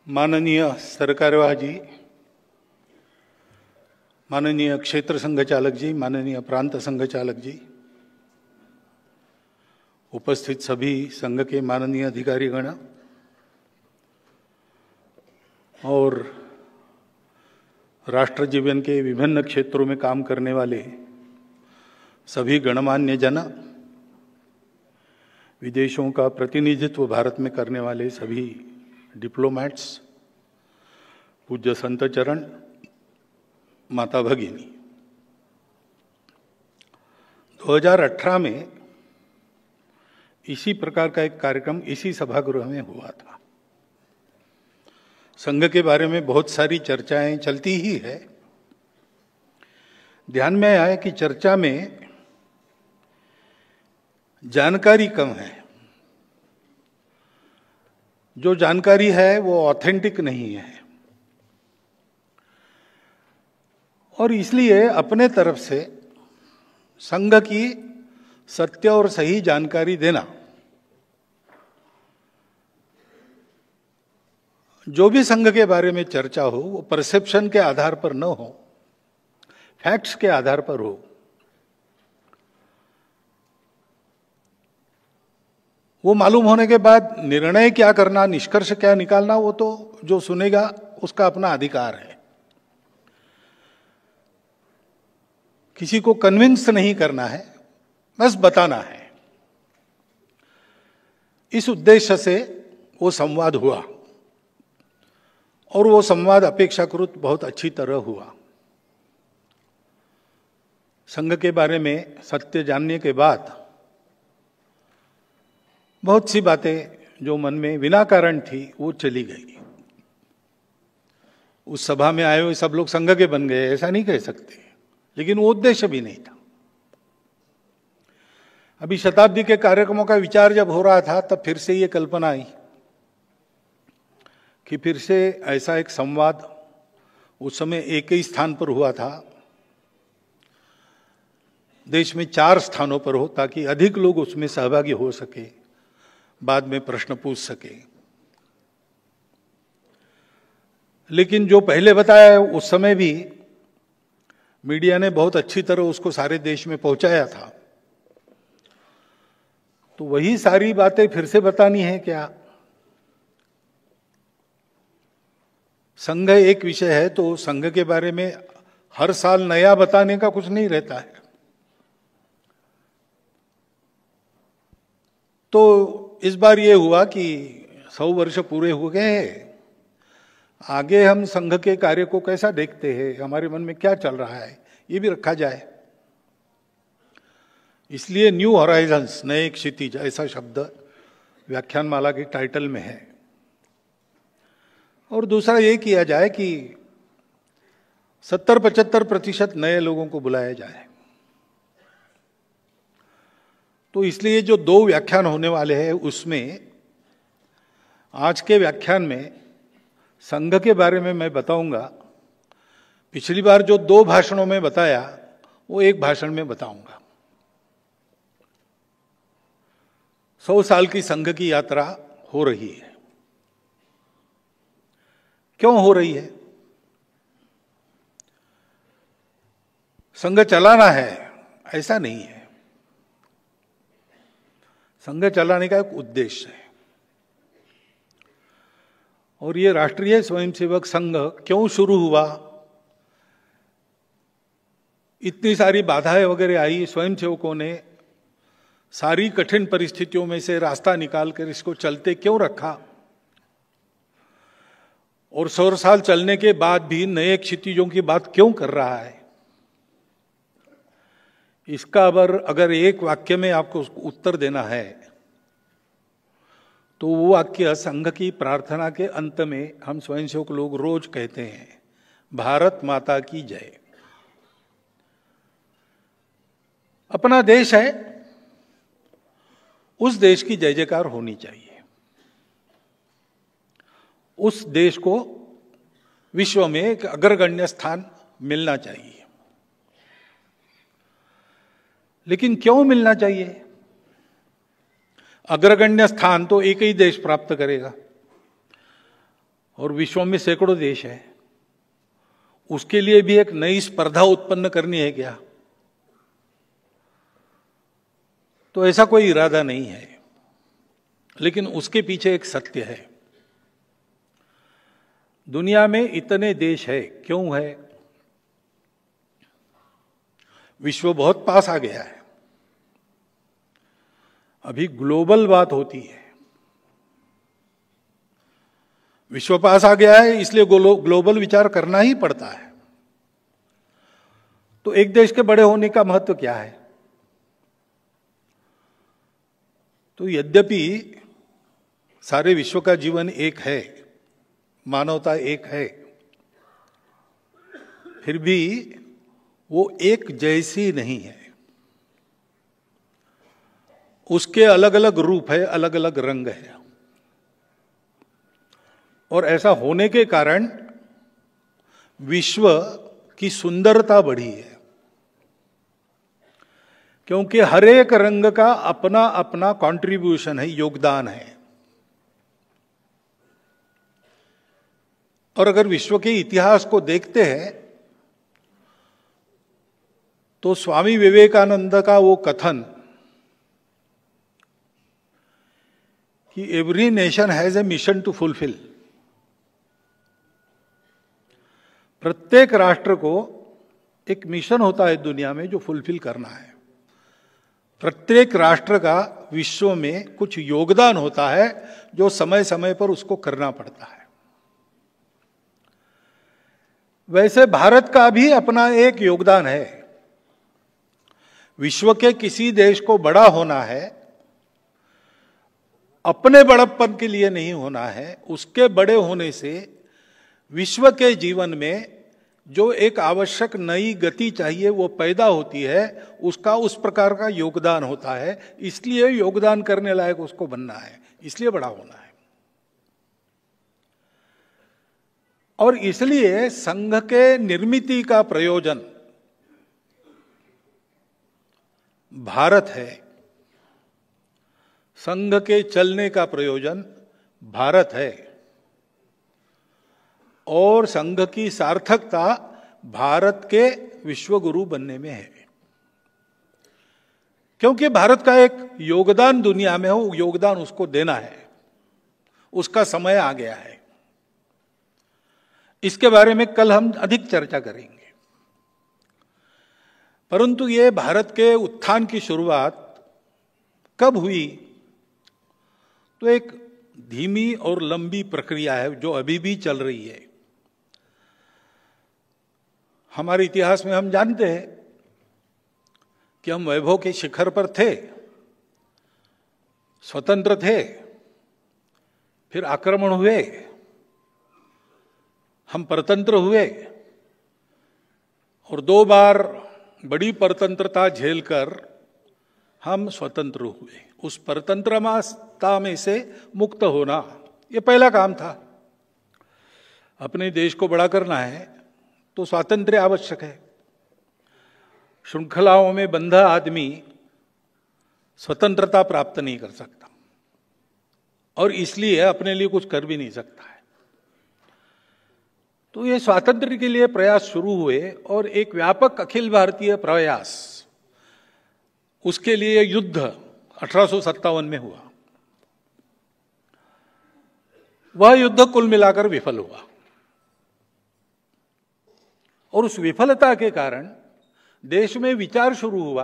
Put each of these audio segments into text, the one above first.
माननीय सरकार्यवाह जी, माननीय क्षेत्र संघ चालक जी, माननीय प्रांत संघ चालक जी, उपस्थित सभी संघ के माननीय अधिकारीगण और राष्ट्र जीवन के विभिन्न क्षेत्रों में काम करने वाले सभी गणमान्य जन, विदेशों का प्रतिनिधित्व भारत में करने वाले सभी डिप्लोमैट्स, पूज्य संत चरण, माता भगिनी। 2018 में इसी प्रकार का एक कार्यक्रम इसी सभागृह में हुआ था। संघ के बारे में बहुत सारी चर्चाएं चलती ही है। ध्यान में आया कि चर्चा में जानकारी कम है। जो जानकारी है वो ऑथेंटिक नहीं है और इसलिए अपने तरफ से संघ की सत्य और सही जानकारी देना, जो भी संघ के बारे में चर्चा हो वो परसेप्शन के आधार पर न हो, फैक्ट्स के आधार पर हो। वो मालूम होने के बाद निर्णय क्या करना, निष्कर्ष क्या निकालना, वो तो जो सुनेगा उसका अपना अधिकार है। किसी को कन्विंस नहीं करना है, बस बताना है। इस उद्देश्य से वो संवाद हुआ और वो संवाद अपेक्षाकृत बहुत अच्छी तरह हुआ। संघ के बारे में सत्य जानने के बाद बहुत सी बातें जो मन में बिना कारण थी वो चली गई। उस सभा में आए हुए सब लोग संघ के बन गए ऐसा नहीं कह सकते, लेकिन वो उद्देश्य भी नहीं था। अभी शताब्दी के कार्यक्रमों का विचार जब हो रहा था तब फिर से ये कल्पना आई कि फिर से ऐसा एक संवाद उस समय एक ही स्थान पर हुआ था, देश में 4 स्थानों पर हो ताकि अधिक लोग उसमें सहभागी हो सके, बाद में प्रश्न पूछ सके। लेकिन जो पहले बताया उस समय भी मीडिया ने बहुत अच्छी तरह उसको सारे देश में पहुंचाया था, तो वही सारी बातें फिर से बतानी है क्या? संघ एक विषय है तो संघ के बारे में हर साल नया बताने का कुछ नहीं रहता है। तो इस बार ये हुआ कि 100 वर्ष पूरे हो गए हैं, आगे हम संघ के कार्य को कैसा देखते हैं, हमारे मन में क्या चल रहा है, ये भी रखा जाए। इसलिए न्यू हॉराइजन्स, नए क्षितिज, ऐसा शब्द व्याख्यानमाला के टाइटल में है। और दूसरा ये किया जाए कि 70-75% नए लोगों को बुलाया जाए। तो इसलिए जो 2 व्याख्यान होने वाले हैं उसमें आज के व्याख्यान में संघ के बारे में मैं बताऊंगा। पिछली बार जो 2 भाषणों में बताया वो एक भाषण में बताऊंगा। 100 साल की संघ की यात्रा हो रही है। क्यों हो रही है? संघ चलाना है ऐसा नहीं है। संघ चलाने का एक उद्देश्य है। और ये राष्ट्रीय स्वयंसेवक संघ क्यों शुरू हुआ, इतनी सारी बाधाएं वगैरह आई, स्वयंसेवकों ने सारी कठिन परिस्थितियों में से रास्ता निकालकर इसको चलते क्यों रखा, और 100 साल चलने के बाद भी नए क्षितिजों की बात क्यों कर रहा है, इसका अगर एक वाक्य में आपको उत्तर देना है तो वो वाक्य संघ की प्रार्थना के अंत में हम स्वयंसेवक लोग रोज कहते हैं, भारत माता की जय। अपना देश है, उस देश की जय जयकार होनी चाहिए। उस देश को विश्व में एक अग्रगण्य स्थान मिलना चाहिए। लेकिन क्यों मिलना चाहिए? अग्रगण्य स्थान तो एक ही देश प्राप्त करेगा और विश्व में सैकड़ों देश हैं, उसके लिए भी एक नई स्पर्धा उत्पन्न करनी है क्या? तो ऐसा कोई इरादा नहीं है, लेकिन उसके पीछे एक सत्य है। दुनिया में इतने देश है, क्यों है? विश्व बहुत पास आ गया है। अभी ग्लोबल बात होती है। विश्व पास आ गया है, इसलिए ग्लोबल विचार करना ही पड़ता है। तो एक देश के बड़े होने का महत्व क्या है? तो यद्यपि सारे विश्व का जीवन एक है, मानवता एक है, फिर भी वो एक जैसी नहीं है। उसके अलग अलग रूप है, अलग अलग रंग है। और ऐसा होने के कारण विश्व की सुंदरता बढ़ी है, क्योंकि हर एक रंग का अपना अपना कंट्रीब्यूशन है, योगदान है। और अगर विश्व के इतिहास को देखते हैं तो स्वामी विवेकानंद का वो कथन कि every nation has a mission to fulfil, प्रत्येक राष्ट्र को एक मिशन होता है दुनिया में जो फुलफिल करना है। प्रत्येक राष्ट्र का विश्व में कुछ योगदान होता है जो समय समय पर उसको करना पड़ता है। वैसे भारत का भी अपना एक योगदान है। विश्व के किसी देश को बड़ा होना है, अपने बड़प्पन के लिए नहीं होना है, उसके बड़े होने से विश्व के जीवन में जो एक आवश्यक नई गति चाहिए वो पैदा होती है, उसका उस प्रकार का योगदान होता है। इसलिए योगदान करने लायक उसको बनना है, इसलिए बड़ा होना है। और इसलिए संघ के निर्मिति का प्रयोजन भारत है, संघ के चलने का प्रयोजन भारत है, और संघ की सार्थकता भारत के विश्व गुरु बनने में है। क्योंकि भारत का एक योगदान दुनिया में हो, योगदान उसको देना है, उसका समय आ गया है। इसके बारे में कल हम अधिक चर्चा करेंगे। परंतु ये भारत के उत्थान की शुरुआत कब हुई? तो एक धीमी और लंबी प्रक्रिया है जो अभी भी चल रही है। हमारे इतिहास में हम जानते हैं कि हम वैभव के शिखर पर थे, स्वतंत्र थे, फिर आक्रमण हुए, हम परतंत्र हुए, और 2 बार बड़ी परतंत्रता झेलकर हम स्वतंत्र हुए। उस परतंत्रता में से मुक्त होना ये पहला काम था। अपने देश को बड़ा करना है तो स्वातंत्र्य आवश्यक है। श्रृंखलाओं में बंधा आदमी स्वतंत्रता प्राप्त नहीं कर सकता, और इसलिए अपने लिए कुछ कर भी नहीं सकता है। तो ये स्वातंत्र्य के लिए प्रयास शुरू हुए, और एक व्यापक अखिल भारतीय प्रयास, उसके लिए युद्ध 1857 में हुआ। वह युद्ध कुल मिलाकर विफल हुआ, और उस विफलता के कारण देश में विचार शुरू हुआ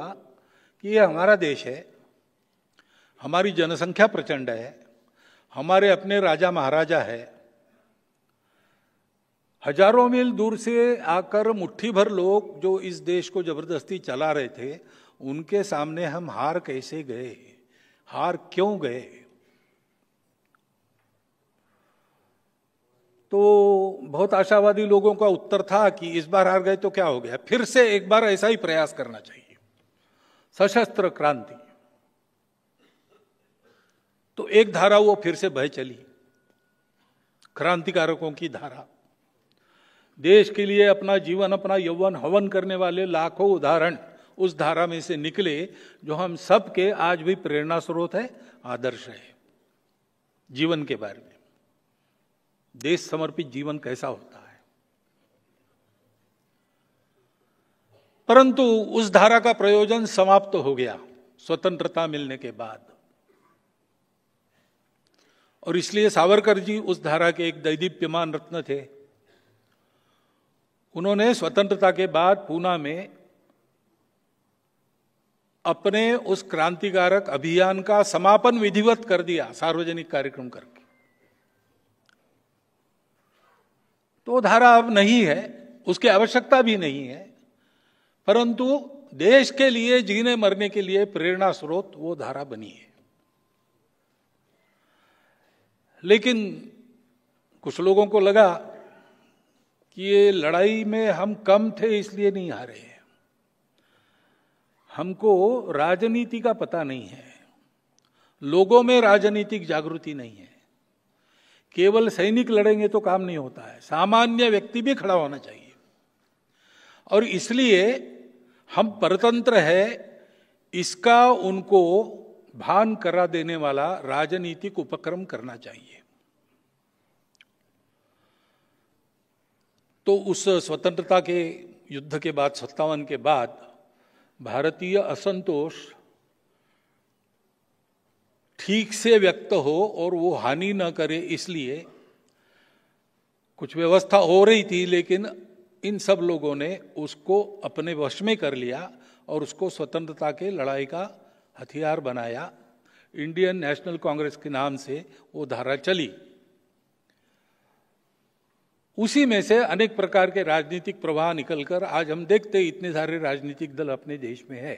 कि यह हमारा देश है, हमारी जनसंख्या प्रचंड है, हमारे अपने राजा महाराजा है, हजारों मील दूर से आकर मुट्ठी भर लोग जो इस देश को जबरदस्ती चला रहे थे, उनके सामने हम हार कैसे गए, हार क्यों गए? तो बहुत आशावादी लोगों का उत्तर था कि इस बार हार गए तो क्या हो गया, फिर से एक बार ऐसा ही प्रयास करना चाहिए, सशस्त्र क्रांति। तो एक धारा वो फिर से बह चली, क्रांतिकारकों की धारा। देश के लिए अपना जीवन, अपना यौवन हवन करने वाले लाखों उदाहरण उस धारा में से निकले, जो हम सब के आज भी प्रेरणा स्रोत है, आदर्श है जीवन के बारे में। देश समर्पित जीवन कैसा होता है। परंतु उस धारा का प्रयोजन समाप्त हो गया स्वतंत्रता मिलने के बाद, और इसलिए सावरकर जी उस धारा के एक दैदीप्यमान रत्न थे। उन्होंने स्वतंत्रता के बाद पूना में अपने उस क्रांतिकारक अभियान का समापन विधिवत कर दिया, सार्वजनिक कार्यक्रम करके। तो धारा अब नहीं है, उसकी आवश्यकता भी नहीं है, परंतु देश के लिए जीने मरने के लिए प्रेरणा स्रोत वो धारा बनी है। लेकिन कुछ लोगों को लगा कि ये लड़ाई में हम कम थे इसलिए नहीं हारे, हमको राजनीति का पता नहीं है, लोगों में राजनीतिक जागृति नहीं है, केवल सैनिक लड़ेंगे तो काम नहीं होता है, सामान्य व्यक्ति भी खड़ा होना चाहिए। और इसलिए हम परतंत्र है इसका उनको भान करा देने वाला राजनीतिक उपक्रम करना चाहिए। तो उस स्वतंत्रता के युद्ध के बाद 57 के बाद भारतीय असंतोष ठीक से व्यक्त हो और वो हानि न करे, इसलिए कुछ व्यवस्था हो रही थी, लेकिन इन सब लोगों ने उसको अपने वश में कर लिया और उसको स्वतंत्रता के लड़ाई का हथियार बनाया। इंडियन नेशनल कांग्रेस के नाम से वो धारा चली। उसी में से अनेक प्रकार के राजनीतिक प्रवाह निकलकर आज हम देखते इतने सारे राजनीतिक दल अपने देश में है।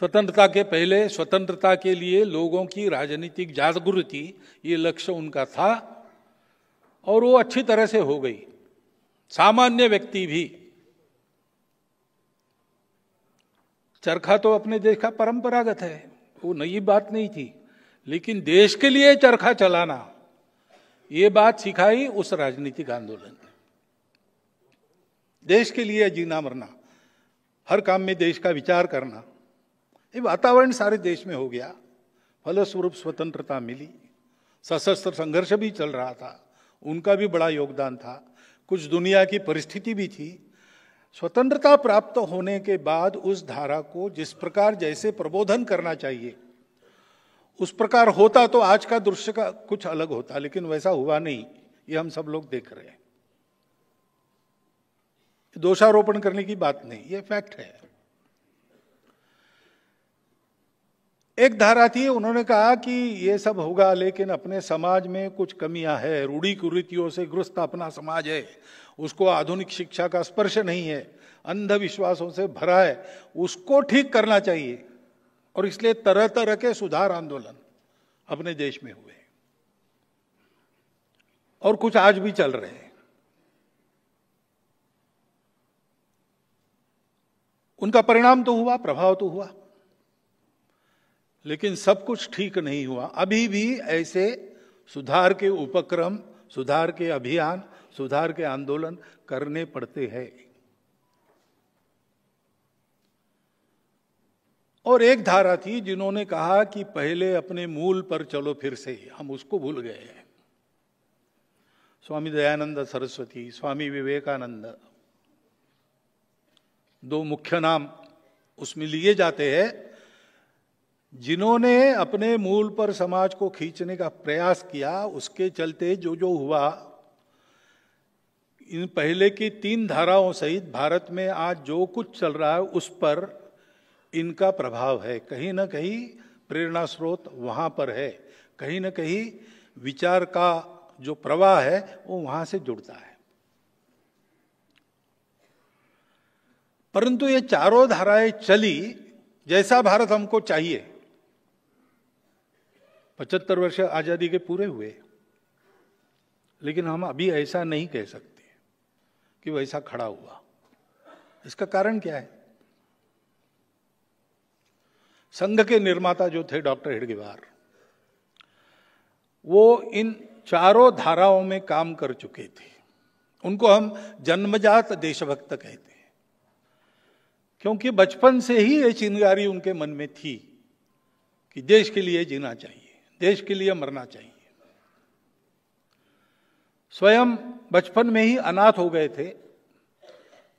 स्वतंत्रता के पहले स्वतंत्रता के लिए लोगों की राजनीतिक जागृति, ये लक्ष्य उनका था और वो अच्छी तरह से हो गई। सामान्य व्यक्ति भी, चरखा तो अपने देश का परंपरागत है, वो नई बात नहीं थी, लेकिन देश के लिए चरखा चलाना ये बात सिखाई उस राजनीतिक आंदोलन ने। देश के लिए जीना मरना, हर काम में देश का विचार करना, ये वातावरण सारे देश में हो गया। फलस्वरूप स्वतंत्रता मिली। सशस्त्र संघर्ष भी चल रहा था, उनका भी बड़ा योगदान था, कुछ दुनिया की परिस्थिति भी थी। स्वतंत्रता प्राप्त होने के बाद उस धारा को जिस प्रकार जैसे प्रबोधन करना चाहिए उस प्रकार होता तो आज का दृश्य का कुछ अलग होता, लेकिन वैसा हुआ नहीं, ये हम सब लोग देख रहे हैं। दोषारोपण करने की बात नहीं, ये फैक्ट है। एक धारा थी, उन्होंने कहा कि ये सब होगा लेकिन अपने समाज में कुछ कमियां है, रूढ़ी कुरीतियों से ग्रस्त अपना समाज है, उसको आधुनिक शिक्षा का स्पर्श नहीं है, अंधविश्वासों से भरा है, उसको ठीक करना चाहिए। और इसलिए तरह तरह के सुधार आंदोलन अपने देश में हुए और कुछ आज भी चल रहे हैं। उनका परिणाम तो हुआ, प्रभाव तो हुआ, लेकिन सब कुछ ठीक नहीं हुआ। अभी भी ऐसे सुधार के उपक्रम, सुधार के अभियान, सुधार के आंदोलन करने पड़ते हैं। और एक धारा थी जिन्होंने कहा कि पहले अपने मूल पर चलो फिर से, हम उसको भूल गए हैं। स्वामी दयानंद सरस्वती, स्वामी विवेकानंद, दो मुख्य नाम उसमें लिए जाते हैं, जिन्होंने अपने मूल पर समाज को खींचने का प्रयास किया। उसके चलते जो जो हुआ, इन पहले की 3 धाराओं सहित भारत में आज जो कुछ चल रहा है उस पर इनका प्रभाव है। कहीं ना कहीं प्रेरणा स्रोत वहां पर है, कहीं ना कहीं विचार का जो प्रवाह है वो वहां से जुड़ता है। परंतु ये चारों धाराएं चली जैसा भारत हमको चाहिए। 75 वर्ष आजादी के पूरे हुए, लेकिन हम अभी ऐसा नहीं कह सकते कि वैसा खड़ा हुआ। इसका कारण क्या है? संघ के निर्माता जो थे डॉक्टर हेडगेवार, वो इन चारों धाराओं में काम कर चुके थे। उनको हम जन्मजात देशभक्त कहते हैं, क्योंकि बचपन से ही ये चिंगारी उनके मन में थी कि देश के लिए जीना चाहिए, देश के लिए मरना चाहिए। स्वयं बचपन में ही अनाथ हो गए थे,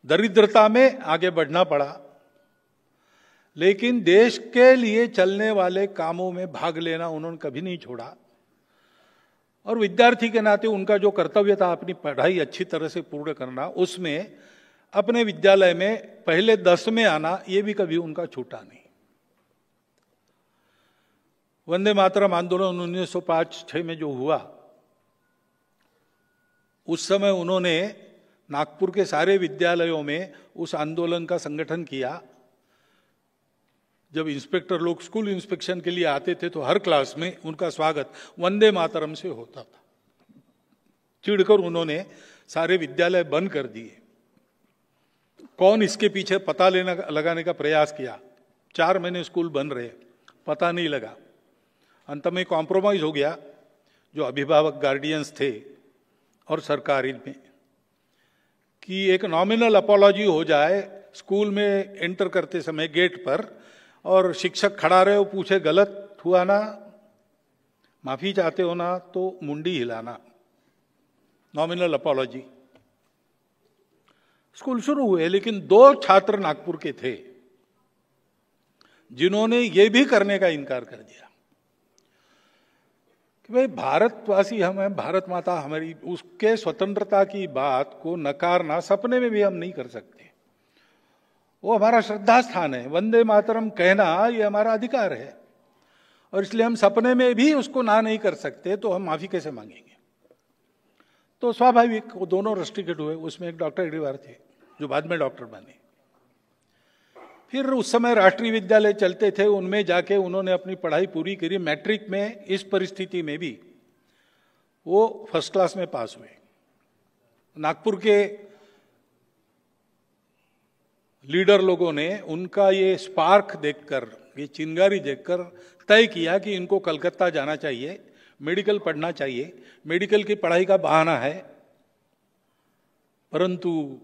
दरिद्रता में आगे बढ़ना पड़ा, लेकिन देश के लिए चलने वाले कामों में भाग लेना उन्होंने कभी नहीं छोड़ा। और विद्यार्थी के नाते उनका जो कर्तव्य था अपनी पढ़ाई अच्छी तरह से पूर्ण करना, उसमें अपने विद्यालय में पहले 10 में आना ये भी कभी उनका छूटा नहीं। वंदे मातरम आंदोलन 1905-6 में जो हुआ, उस समय उन्होंने नागपुर के सारे विद्यालयों में उस आंदोलन का संगठन किया। जब इंस्पेक्टर लोग स्कूल इंस्पेक्शन के लिए आते थे तो हर क्लास में उनका स्वागत वंदे मातरम से होता था। चिढ़कर उन्होंने सारे विद्यालय बंद कर दिए। कौन इसके पीछे पता लगाने का प्रयास किया। 4 महीने स्कूल बंद रहे, पता नहीं लगा। अंत में कॉम्प्रोमाइज हो गया, जो अभिभावक गार्डियंस थे और सरकार इनमें, कि एक नॉमिनल अपॉलॉजी हो जाए स्कूल में एंटर करते समय गेट पर, और शिक्षक खड़ा रहे, वो पूछे गलत हुआ ना, माफी चाहते हो ना, तो मुंडी हिलाना, नॉमिनल अपॉलॉजी। स्कूल शुरू हुए, लेकिन 2 छात्र नागपुर के थे जिन्होंने ये भी करने का इनकार कर दिया कि भाई भारतवासी हम हैं, भारत माता हमारी, उसके स्वतंत्रता की बात को नकारना सपने में भी हम नहीं कर सकते। वो हमारा श्रद्धा स्थान है, वंदे मातरम कहना ये हमारा अधिकार है, और इसलिए हम सपने में भी उसको ना नहीं कर सकते, तो हम माफी कैसे मांगेंगे। तो स्वाभाविक वो दोनों रस्टिकेट हुए। उसमें एक डॉक्टर एडीवार थे जो बाद में डॉक्टर बने। फिर उस समय राष्ट्रीय विद्यालय चलते थे, उनमें जाके उन्होंने अपनी पढ़ाई पूरी करी। मैट्रिक में इस परिस्थिति में भी वो फर्स्ट क्लास में पास हुए। नागपुर के लीडर लोगों ने उनका ये स्पार्क देखकर, ये चिंगारी देखकर तय किया कि इनको कलकत्ता जाना चाहिए, मेडिकल पढ़ना चाहिए। मेडिकल की पढ़ाई का बहाना है, परंतु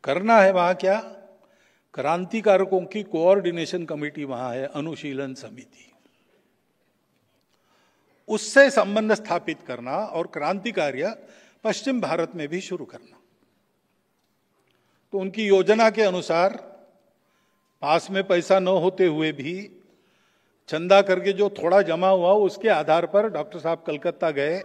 करना है वहां क्या, क्रांतिकारकों की कोऑर्डिनेशन कमेटी वहां है, अनुशीलन समिति, उससे संबंध स्थापित करना और क्रांति कार्य पश्चिम भारत में भी शुरू करना। तो उनकी योजना के अनुसार पास में पैसा न होते हुए भी चंदा करके जो थोड़ा जमा हुआ उसके आधार पर डॉक्टर साहब कलकत्ता गए।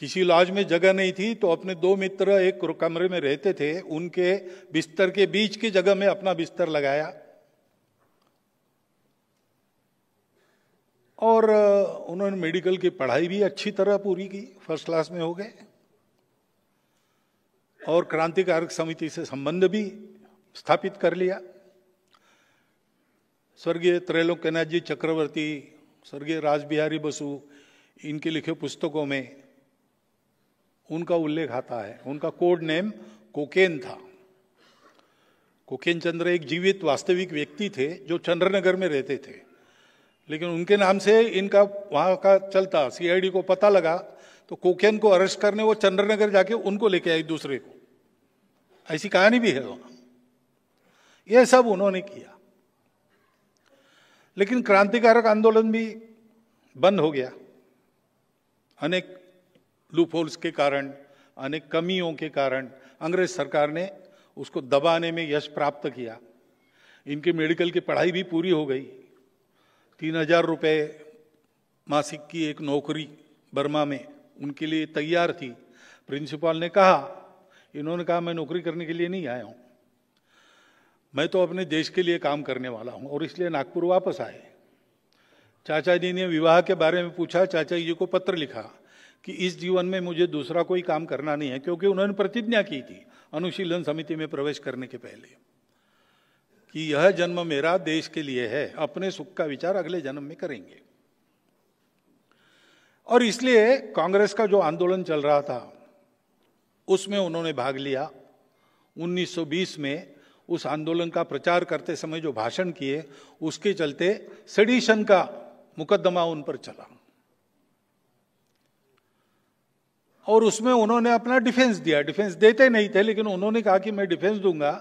किसी लॉज में जगह नहीं थी, तो अपने 2 मित्र एक कमरे में रहते थे, उनके बिस्तर के बीच की जगह में अपना बिस्तर लगाया और उन्होंने मेडिकल की पढ़ाई भी अच्छी तरह पूरी की, फर्स्ट क्लास में हो गए, और क्रांतिकारक समिति से संबंध भी स्थापित कर लिया। स्वर्गीय त्रैलोक्यनाथ जी चक्रवर्ती, स्वर्गीय रासबिहारी बसु, इनके लिखे पुस्तकों में उनका उल्लेख आता है। उनका कोड नेम कोकेन था। कोकेन चंद्र एक जीवित वास्तविक व्यक्ति थे जो चंद्रनगर में रहते थे, लेकिन उनके नाम से इनका वहां का चलता। सीआईडी को पता लगा तो कोकेन को अरेस्ट करने वो चंद्रनगर जाके उनको लेके आई दूसरे को। ऐसी कहानी भी है वहां। ये सब उन्होंने किया, लेकिन क्रांतिकारक आंदोलन भी बंद हो गया। अनेक लूपहोल्स के कारण, अनेक कमियों के कारण अंग्रेज सरकार ने उसको दबाने में यश प्राप्त किया। इनकी मेडिकल की पढ़ाई भी पूरी हो गई। 3000 रुपये मासिक की एक नौकरी बर्मा में उनके लिए तैयार थी। प्रिंसिपल ने कहा, इन्होंने कहा मैं नौकरी करने के लिए नहीं आया हूं, मैं तो अपने देश के लिए काम करने वाला हूं, और इसलिए नागपुर वापस आए। चाचा जी ने विवाह के बारे में पूछा, चाचा जी को पत्र लिखा कि इस जीवन में मुझे दूसरा कोई काम करना नहीं है, क्योंकि उन्होंने प्रतिज्ञा की थी अनुशीलन समिति में प्रवेश करने के पहले कि यह जन्म मेरा देश के लिए है, अपने सुख का विचार अगले जन्म में करेंगे। और इसलिए कांग्रेस का जो आंदोलन चल रहा था उसमें उन्होंने भाग लिया। 1920 में उस आंदोलन का प्रचार करते समय जो भाषण किए, उसके चलते सेडिशन का मुकदमा उन पर चला, और उसमें उन्होंने अपना डिफेंस दिया। डिफेंस देते नहीं थे, लेकिन उन्होंने कहा कि मैं डिफेंस दूंगा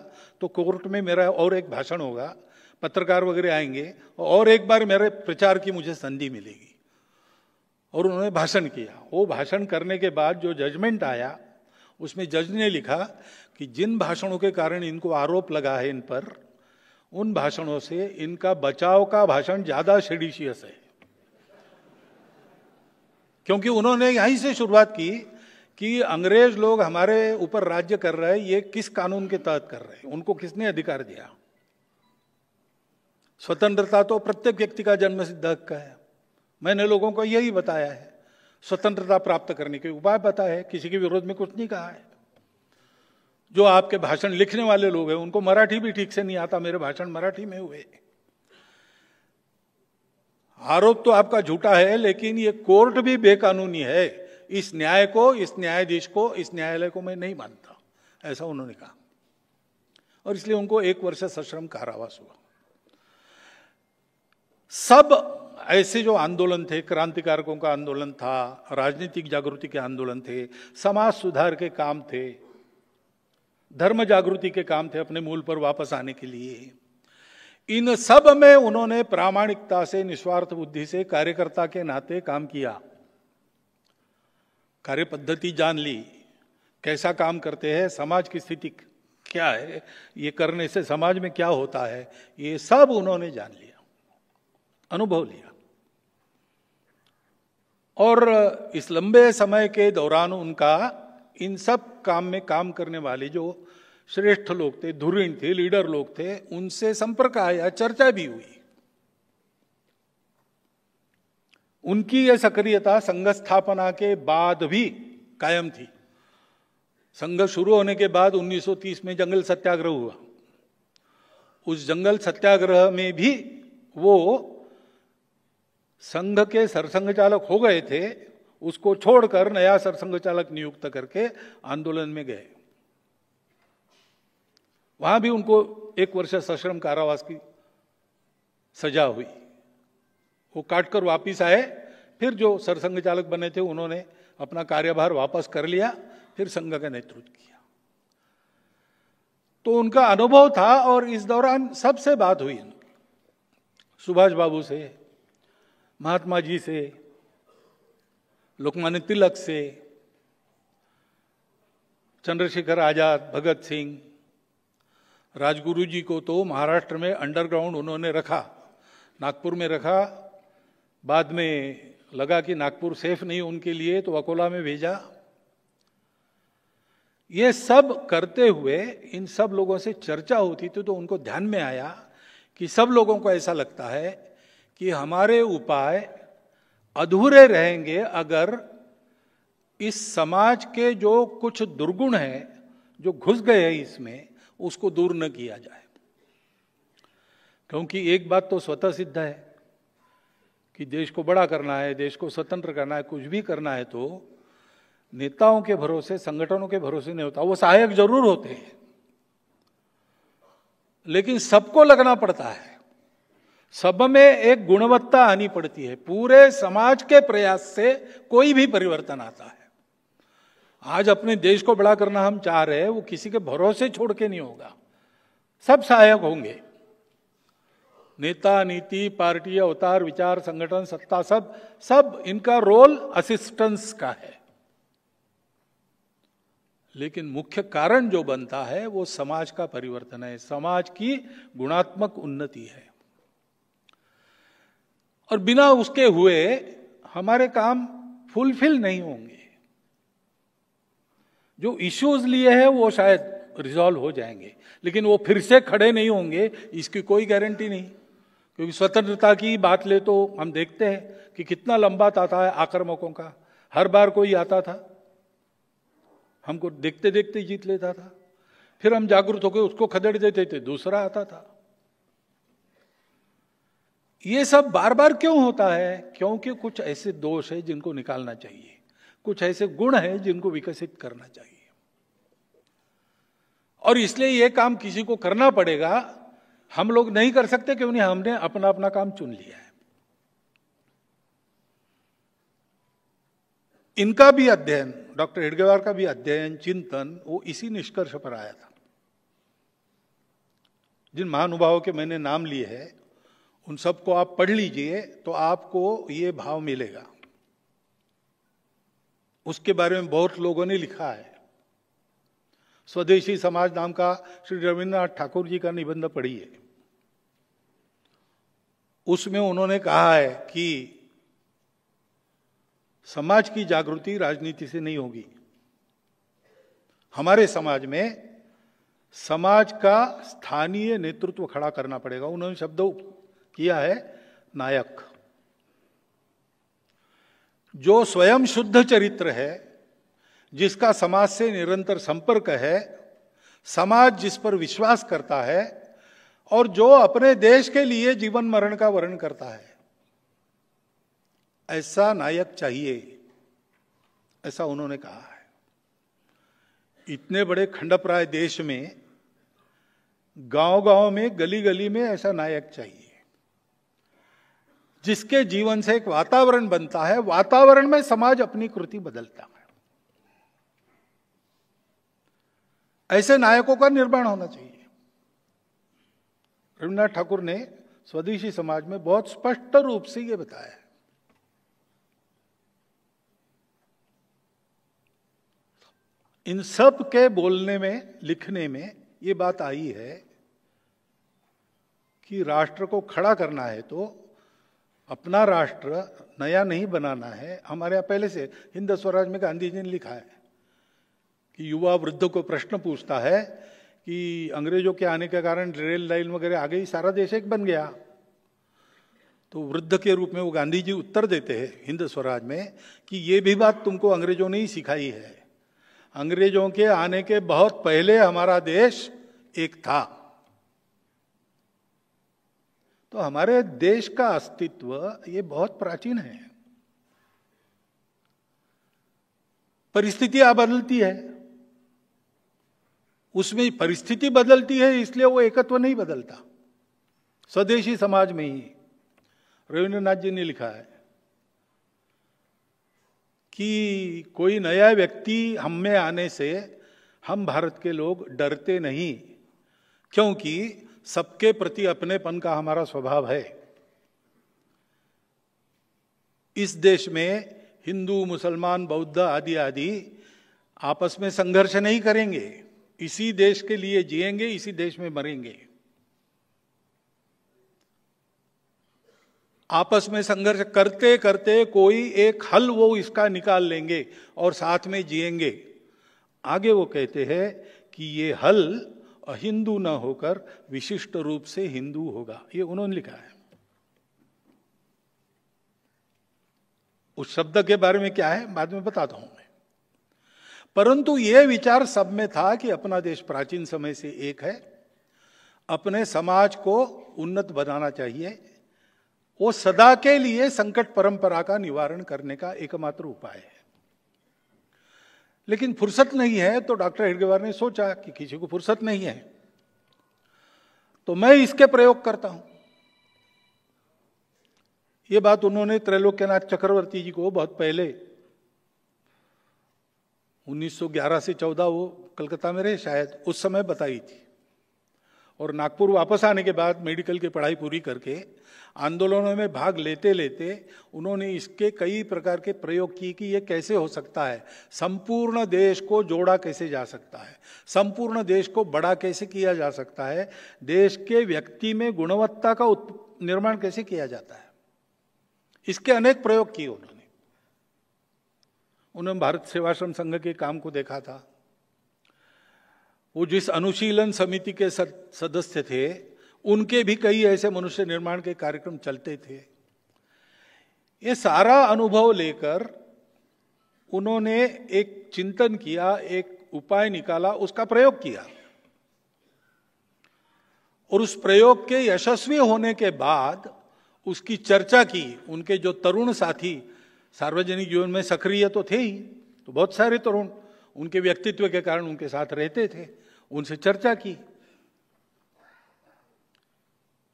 तो कोर्ट में मेरा और एक भाषण होगा, पत्रकार वगैरह आएंगे, और एक बार मेरे प्रचार की मुझे संधि मिलेगी। और उन्होंने भाषण किया। वो भाषण करने के बाद जो जजमेंट आया उसमें जज ने लिखा कि जिन भाषणों के कारण इनको आरोप लगा है इन पर, उन भाषणों से इनका बचाव का भाषण ज्यादा सेडिशियस है। क्योंकि उन्होंने यहीं से शुरुआत की कि अंग्रेज लोग हमारे ऊपर राज्य कर रहे हैं, ये किस कानून के तहत कर रहे हैं, उनको किसने अधिकार दिया। स्वतंत्रता तो प्रत्येक व्यक्ति का जन्मसिद्ध हक है। मैंने लोगों को यही बताया है, स्वतंत्रता प्राप्त करने के उपाय बताए हैं, किसी के विरोध में कुछ नहीं कहा है। जो आपके भाषण लिखने वाले लोग हैं उनको मराठी भी ठीक से नहीं आता, मेरे भाषण मराठी में हुए। आरोप तो आपका झूठा है, लेकिन ये कोर्ट भी बेकानूनी है। इस न्याय को, इस न्यायाधीश को, इस न्यायालय को मैं नहीं मानता, ऐसा उन्होंने कहा। और इसलिए उनको 1 वर्ष सश्रम कारावास हुआ। सब ऐसे जो आंदोलन थे, क्रांतिकारकों का आंदोलन था, राजनीतिक जागृति के आंदोलन थे, समाज सुधार के काम थे, धर्म जागृति के काम थे, अपने मूल पर वापस आने के लिए, इन सब में उन्होंने प्रामाणिकता से, निस्वार्थ बुद्धि से, कार्यकर्ता के नाते काम किया। कार्य पद्धति जान ली, कैसा काम करते हैं, समाज की स्थिति क्या है, ये करने से समाज में क्या होता है, ये सब उन्होंने जान लिया, अनुभव लिया। और इस लंबे समय के दौरान उनका इन सब काम में काम करने वाले जो श्रेष्ठ लोग थे, धुरीण थे, लीडर लोग थे, उनसे संपर्क आया, चर्चा भी हुई। उनकी यह सक्रियता संघ स्थापना के बाद भी कायम थी। संघ शुरू होने के बाद 1930 में जंगल सत्याग्रह हुआ। उस जंगल सत्याग्रह में भी वो संघ के सरसंघ चालक हो गए थे, उसको छोड़कर नया सरसंघ चालक नियुक्त करके आंदोलन में गए। वहां भी उनको 1 वर्ष सश्रम कारावास की सजा हुई। वो काटकर वापिस आए, फिर जो सरसंघ चालक बने थे उन्होंने अपना कार्यभार वापस कर लिया, फिर संघ का नेतृत्व किया। तो उनका अनुभव था। और इस दौरान सबसे बात हुई उनकी, सुभाष बाबू से, महात्मा जी से, लोकमान्य तिलक से, चंद्रशेखर आजाद, भगत सिंह, राजगुरु जी को तो महाराष्ट्र में अंडरग्राउंड उन्होंने रखा, नागपुर में रखा। बाद में लगा कि नागपुर सेफ नहीं उनके लिए, तो अकोला में भेजा। ये सब करते हुए इन सब लोगों से चर्चा होती थी, तो उनको ध्यान में आया कि सब लोगों को ऐसा लगता है कि हमारे उपाय अधूरे रहेंगे अगर इस समाज के जो कुछ दुर्गुण हैं, जो घुस गए हैं इसमें, उसको दूर न किया जाए। क्योंकि एक बात तो स्वतः सिद्ध है कि देश को बड़ा करना है, देश को स्वतंत्र करना है, कुछ भी करना है, तो नेताओं के भरोसे, संगठनों के भरोसे नहीं होता। वो सहायक जरूर होते हैं, लेकिन सबको लगना पड़ता है, सब में एक गुणवत्ता आनी पड़ती है। पूरे समाज के प्रयास से कोई भी परिवर्तन आता है। आज अपने देश को बड़ा करना हम चाह रहे हैं, वो किसी के भरोसे छोड़ के नहीं होगा, सब सहायक होंगे। नेता, नीति, पार्टी, अवतार, विचार, संगठन, सत्ता, सब इनका रोल असिस्टेंस का है। लेकिन मुख्य कारण जो बनता है वो समाज का परिवर्तन है, समाज की गुणात्मक उन्नति है। और बिना उसके हुए हमारे काम फुलफिल नहीं होंगे। जो इश्यूज लिए हैं वो शायद रिजॉल्व हो जाएंगे, लेकिन वो फिर से खड़े नहीं होंगे, इसकी कोई गारंटी नहीं। क्योंकि स्वतंत्रता की बात ले तो हम देखते हैं कि कितना लंबा ताता है आक्रामकों का। हर बार कोई आता था, हमको देखते देखते जीत लेता था, फिर हम जागरूक होकर उसको खदेड़ देते थे, दूसरा आता था। ये सब बार बार क्यों होता है? क्योंकि कुछ ऐसे दोष है जिनको निकालना चाहिए, कुछ ऐसे गुण है जिनको विकसित करना चाहिए। और इसलिए ये काम किसी को करना पड़ेगा। हम लोग नहीं कर सकते क्यों नहीं, हमने अपना अपना काम चुन लिया है। इनका भी अध्ययन, डॉक्टर हेडगेवार का भी अध्ययन, चिंतन, वो इसी निष्कर्ष पर आया था। जिन महानुभावों के मैंने नाम लिए हैं उन सबको आप पढ़ लीजिए तो आपको ये भाव मिलेगा। उसके बारे में बहुत लोगों ने लिखा है। स्वदेशी समाज नाम का श्री रविन्द्रनाथ ठाकुर जी का निबंध पढ़िए। उसमें उन्होंने कहा है कि समाज की जागृति राजनीति से नहीं होगी। हमारे समाज में समाज का स्थानीय नेतृत्व खड़ा करना पड़ेगा। उन्होंने शब्द किया है नायक। जो स्वयं शुद्ध चरित्र है, जिसका समाज से निरंतर संपर्क है, समाज जिस पर विश्वास करता है और जो अपने देश के लिए जीवन मरण का वर्ण करता है, ऐसा नायक चाहिए, ऐसा उन्होंने कहा है। इतने बड़े खंडप्राय देश में गांव-गांव में, गली-गली में ऐसा नायक चाहिए, जिसके जीवन से एक वातावरण बनता है, वातावरण में समाज अपनी कृति बदलता है। ऐसे नायकों का निर्माण होना चाहिए। रविन्द्रनाथ ठाकुर ने स्वदेशी समाज में बहुत स्पष्ट रूप से यह बताया है। इन सब के बोलने में, लिखने में ये बात आई है कि राष्ट्र को खड़ा करना है तो अपना राष्ट्र नया नहीं बनाना है। हमारे यहां पहले से हिंद स्वराज में गांधी जी ने लिखा है कि युवा वृद्ध को प्रश्न पूछता है कि अंग्रेजों के आने के कारण रेल लाइन वगैरह आ गई, सारा देश एक बन गया। तो वृद्ध के रूप में वो गांधी जी उत्तर देते हैं हिंद स्वराज में कि ये भी बात तुमको अंग्रेजों ने ही सिखाई है। अंग्रेजों के आने के बहुत पहले हमारा देश एक था। तो हमारे देश का अस्तित्व ये बहुत प्राचीन है। परिस्थितियां बदलती है, उसमें परिस्थिति बदलती है, इसलिए वो एकत्व नहीं बदलता। स्वदेशी समाज में ही रविन्द्रनाथ जी ने लिखा है कि कोई नया व्यक्ति हम में आने से हम भारत के लोग डरते नहीं, क्योंकि सबके प्रति अपनेपन का हमारा स्वभाव है। इस देश में हिंदू, मुसलमान, बौद्ध आदि आदि आपस में संघर्ष नहीं करेंगे। इसी देश के लिए जिएंगे, इसी देश में मरेंगे। आपस में संघर्ष करते करते कोई एक हल वो इसका निकाल लेंगे और साथ में जिएंगे। आगे वो कहते हैं कि ये हल अहिंदू न होकर विशिष्ट रूप से हिंदू होगा। ये उन्होंने लिखा है। उस शब्द के बारे में क्या है बाद में बताता हूं मैं। परंतु यह विचार सब में था कि अपना देश प्राचीन समय से एक है, अपने समाज को उन्नत बनाना चाहिए। वो सदा के लिए संकट परंपरा का निवारण करने का एकमात्र उपाय है। लेकिन फुर्सत नहीं है, तो डॉक्टर हेडगेवार ने सोचा कि किसी को फुर्सत नहीं है तो मैं इसके प्रयोग करता हूं। ये बात उन्होंने त्रैलोक्यनाथ चक्रवर्ती जी को बहुत पहले 1911 से 14 वो कलकत्ता में रहे शायद, उस समय बताई थी। और नागपुर वापस आने के बाद मेडिकल की पढ़ाई पूरी करके आंदोलनों में भाग लेते लेते उन्होंने इसके कई प्रकार के प्रयोग किए कि ये कैसे हो सकता है, संपूर्ण देश को जोड़ा कैसे जा सकता है, संपूर्ण देश को बड़ा कैसे किया जा सकता है, देश के व्यक्ति में गुणवत्ता का निर्माण कैसे किया जाता है। इसके अनेक प्रयोग किए उन्होंने भारत सेवाश्रम संघ के काम को देखा था। वो जिस अनुशीलन समिति के सदस्य थे उनके भी कई ऐसे मनुष्य निर्माण के कार्यक्रम चलते थे। ये सारा अनुभव लेकर उन्होंने एक चिंतन किया, एक उपाय निकाला, उसका प्रयोग किया। और उस प्रयोग के यशस्वी होने के बाद उसकी चर्चा की। उनके जो तरुण साथी सार्वजनिक जीवन में सक्रिय तो थे ही, तो बहुत सारे तरुण उनके व्यक्तित्व के कारण उनके साथ रहते थे, उनसे चर्चा की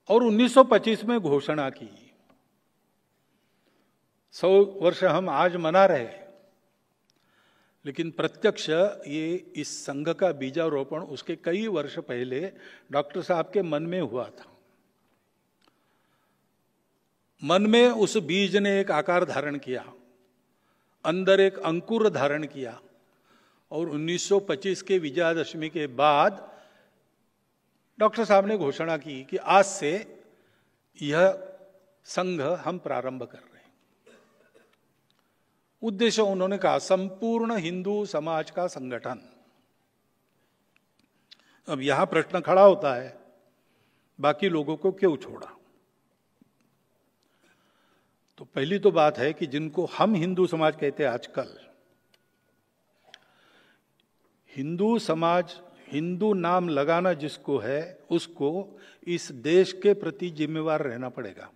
और 1925 में घोषणा की। 100 वर्ष हम आज मना रहे, लेकिन प्रत्यक्ष ये इस संघ का बीजारोपण उसके कई वर्ष पहले डॉक्टर साहब के मन में हुआ था। मन में उस बीज ने एक आकार धारण किया अंदर एक अंकुर धारण किया और 1925 के विजयादशमी के बाद डॉक्टर साहब ने घोषणा की कि आज से यह संघ हम प्रारंभ कर रहे हैं। उद्देश्य उन्होंने कहा संपूर्ण हिंदू समाज का संगठन। अब यहां प्रश्न खड़ा होता है, बाकी लोगों को क्यों छोड़ा? तो पहली तो बात है कि जिनको हम हिंदू समाज कहते हैं आजकल, हिंदू समाज, हिंदू नाम लगाना जिसको है उसको इस देश के प्रति जिम्मेवार रहना पड़ेगा।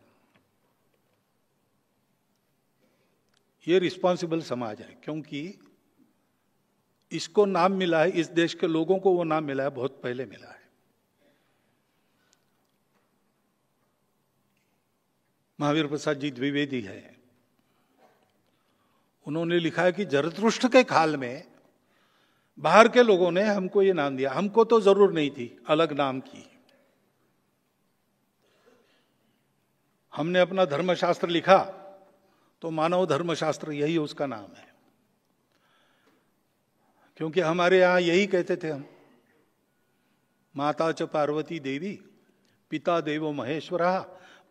ये रिस्पॉन्सिबल समाज है, क्योंकि इसको नाम मिला है, इस देश के लोगों को वो नाम मिला है, बहुत पहले मिला है। महावीर प्रसाद जी द्विवेदी है, उन्होंने लिखा है कि जरतुष्ट्र के काल में बाहर के लोगों ने हमको ये नाम दिया, हमको तो जरूर नहीं थी अलग नाम की। हमने अपना धर्मशास्त्र लिखा तो मानव धर्मशास्त्र यही उसका नाम है, क्योंकि हमारे यहां यही कहते थे हम, माता च पार्वती देवी, पिता देवो महेश्वरा,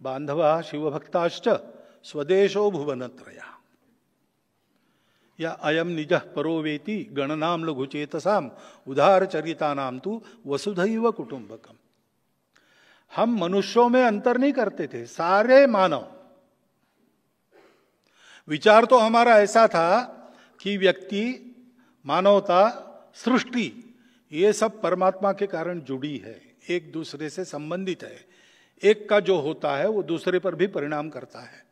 बांधवा शिवभक्ताश्च, स्वदेशो भुवनत्रया, या अयम निजः परो वेति गणनाम लघुचेतसाम उदार चरिता नाम तु वसुधैव कुटुंबकम। हम मनुष्यों में अंतर नहीं करते थे, सारे मानव। विचार तो हमारा ऐसा था कि व्यक्ति, मानवता, सृष्टि, ये सब परमात्मा के कारण जुड़ी है, एक दूसरे से संबंधित है। एक का जो होता है वो दूसरे पर भी परिणाम करता है,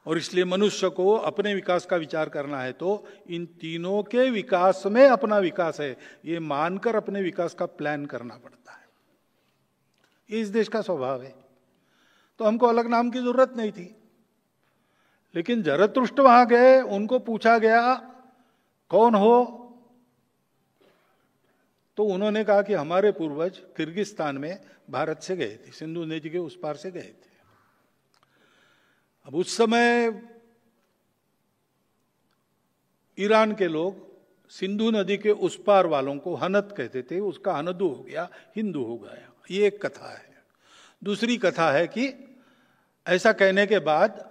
और इसलिए मनुष्य को अपने विकास का विचार करना है तो इन तीनों के विकास में अपना विकास है, ये मानकर अपने विकास का प्लान करना पड़ता है। ये इस देश का स्वभाव है। तो हमको अलग नाम की जरूरत नहीं थी। लेकिन जरतुष्ट्र वहां गए, उनको पूछा गया कौन हो, तो उन्होंने कहा कि हमारे पूर्वज किर्गिस्तान में भारत से गए थे, सिंधु नदी के उस पार से गए थे। अब उस समय ईरान के लोग सिंधु नदी के उस पार वालों को हनत कहते थे, उसका हनदू हो गया, हिंदू हो गया। ये एक कथा है। दूसरी कथा है कि ऐसा कहने के बाद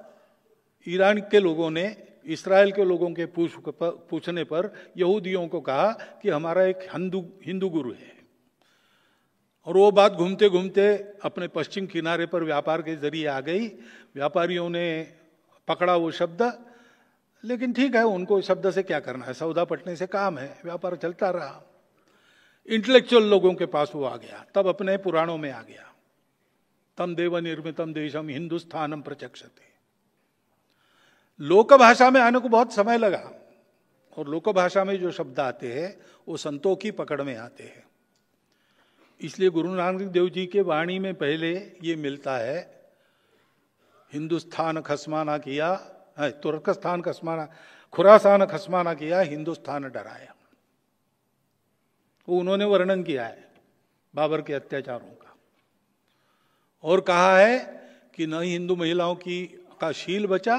ईरान के लोगों ने इस्राएल के लोगों के पूछने पर यहूदियों को कहा कि हमारा एक हिंदू गुरु है, और वो बात घूमते घूमते अपने पश्चिम किनारे पर व्यापार के जरिए आ गई। व्यापारियों ने पकड़ा वो शब्द, लेकिन ठीक है, उनको शब्द से क्या करना है, सौदा पटने से काम है, व्यापार चलता रहा। इंटेलेक्चुअल लोगों के पास वो आ गया, तब अपने पुराणों में आ गया, तम देव निर्मितम देशम हिंदुस्थानम प्रचक्षते। लोक भाषा में आने को बहुत समय लगा, और लोक भाषा में जो शब्द आते हैं वो संतों की पकड़ में आते हैं। इसलिए गुरु नानक देव जी के वाणी में पहले ये मिलता है, हिंदुस्तान खसमाना किया, तुर्कस्तान खसमाना, खुरासान खसमाना किया, हिंदुस्तान डराया। वो उन्होंने वर्णन किया है बाबर के अत्याचारों का, और कहा है कि न हिंदू महिलाओं का शील बचा,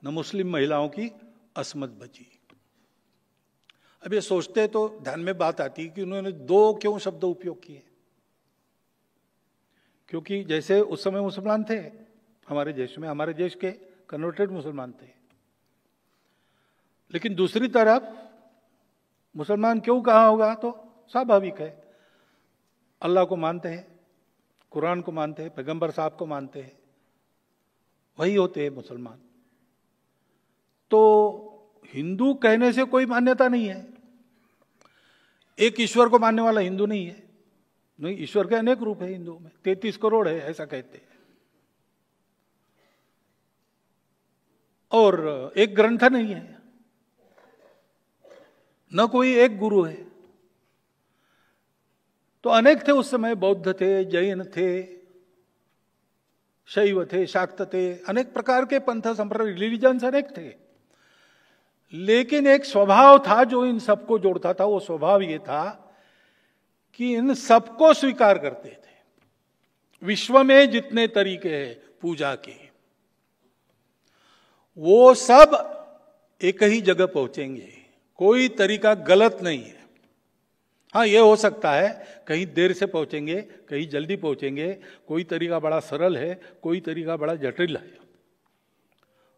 न मुस्लिम महिलाओं की अस्मत बची। अब ये सोचते तो ध्यान में बात आती कि उन्होंने दो क्यों शब्द उपयोग किए, क्योंकि जैसे उस समय मुसलमान थे हमारे देश में, हमारे देश के कन्वर्टेड मुसलमान थे, लेकिन दूसरी तरफ मुसलमान क्यों कहा होगा, तो स्वाभाविक है, अल्लाह को मानते हैं, कुरान को मानते हैं, पैगंबर साहब को मानते हैं, वही होते हैं मुसलमान। तो हिंदू कहने से कोई मान्यता नहीं है। एक ईश्वर को मानने वाला हिंदू नहीं है। नहीं, ईश्वर के अनेक रूप है हिंदू में, 33 करोड़ है ऐसा कहते हैं। और एक ग्रंथ नहीं है, न कोई एक गुरु है। तो अनेक थे उस समय, बौद्ध थे, जैन थे, शैव थे, शाक्त थे, अनेक प्रकार के पंथ संप्रदाय, रिलीजन्स अनेक थे। लेकिन एक स्वभाव था जो इन सबको जोड़ता था। वो स्वभाव ये था कि इन सबको स्वीकार करते थे। विश्व में जितने तरीके हैं पूजा के, वो सब एक ही जगह पहुंचेंगे, कोई तरीका गलत नहीं है। हाँ, ये हो सकता है कहीं देर से पहुंचेंगे, कहीं जल्दी पहुंचेंगे, कोई तरीका बड़ा सरल है, कोई तरीका बड़ा जटिल है।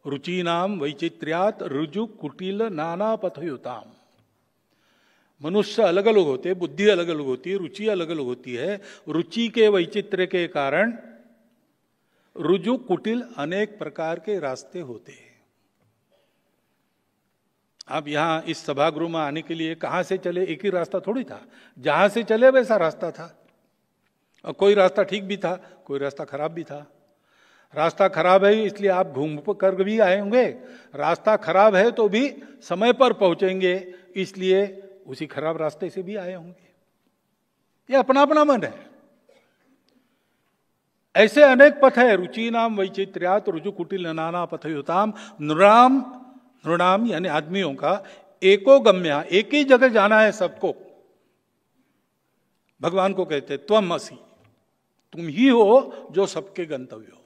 रुचिनाम वैचित्र्यात रुजु कुटिल नाना पथयुताम। मनुष्य अलग अलग होते हैं, बुद्धि अलग अलग होती है, रुचि अलग अलग होती है। रुचि के वैचित्र्य के कारण रुजु कुटिल अनेक प्रकार के रास्ते होते हैं। आप यहां इस सभागृह में आने के लिए कहां से चले, एक ही रास्ता थोड़ी था। जहां से चले वैसा रास्ता था, और कोई रास्ता ठीक भी था, कोई रास्ता खराब भी था। रास्ता खराब है इसलिए आप घूम कर भी आए होंगे, रास्ता खराब है तो भी समय पर पहुंचेंगे इसलिए उसी खराब रास्ते से भी आए होंगे। ये अपना अपना मन है। ऐसे अनेक पथ है। रुचि नाम वैचित्र्यात रुजु कुटिल नाना पथयुताम। नृणाम यानी आदमियों का एको गम्या, एक ही जगह जाना है सबको। भगवान को कहते त्वम असि, तुम ही हो जो सबके गंतव्य हो।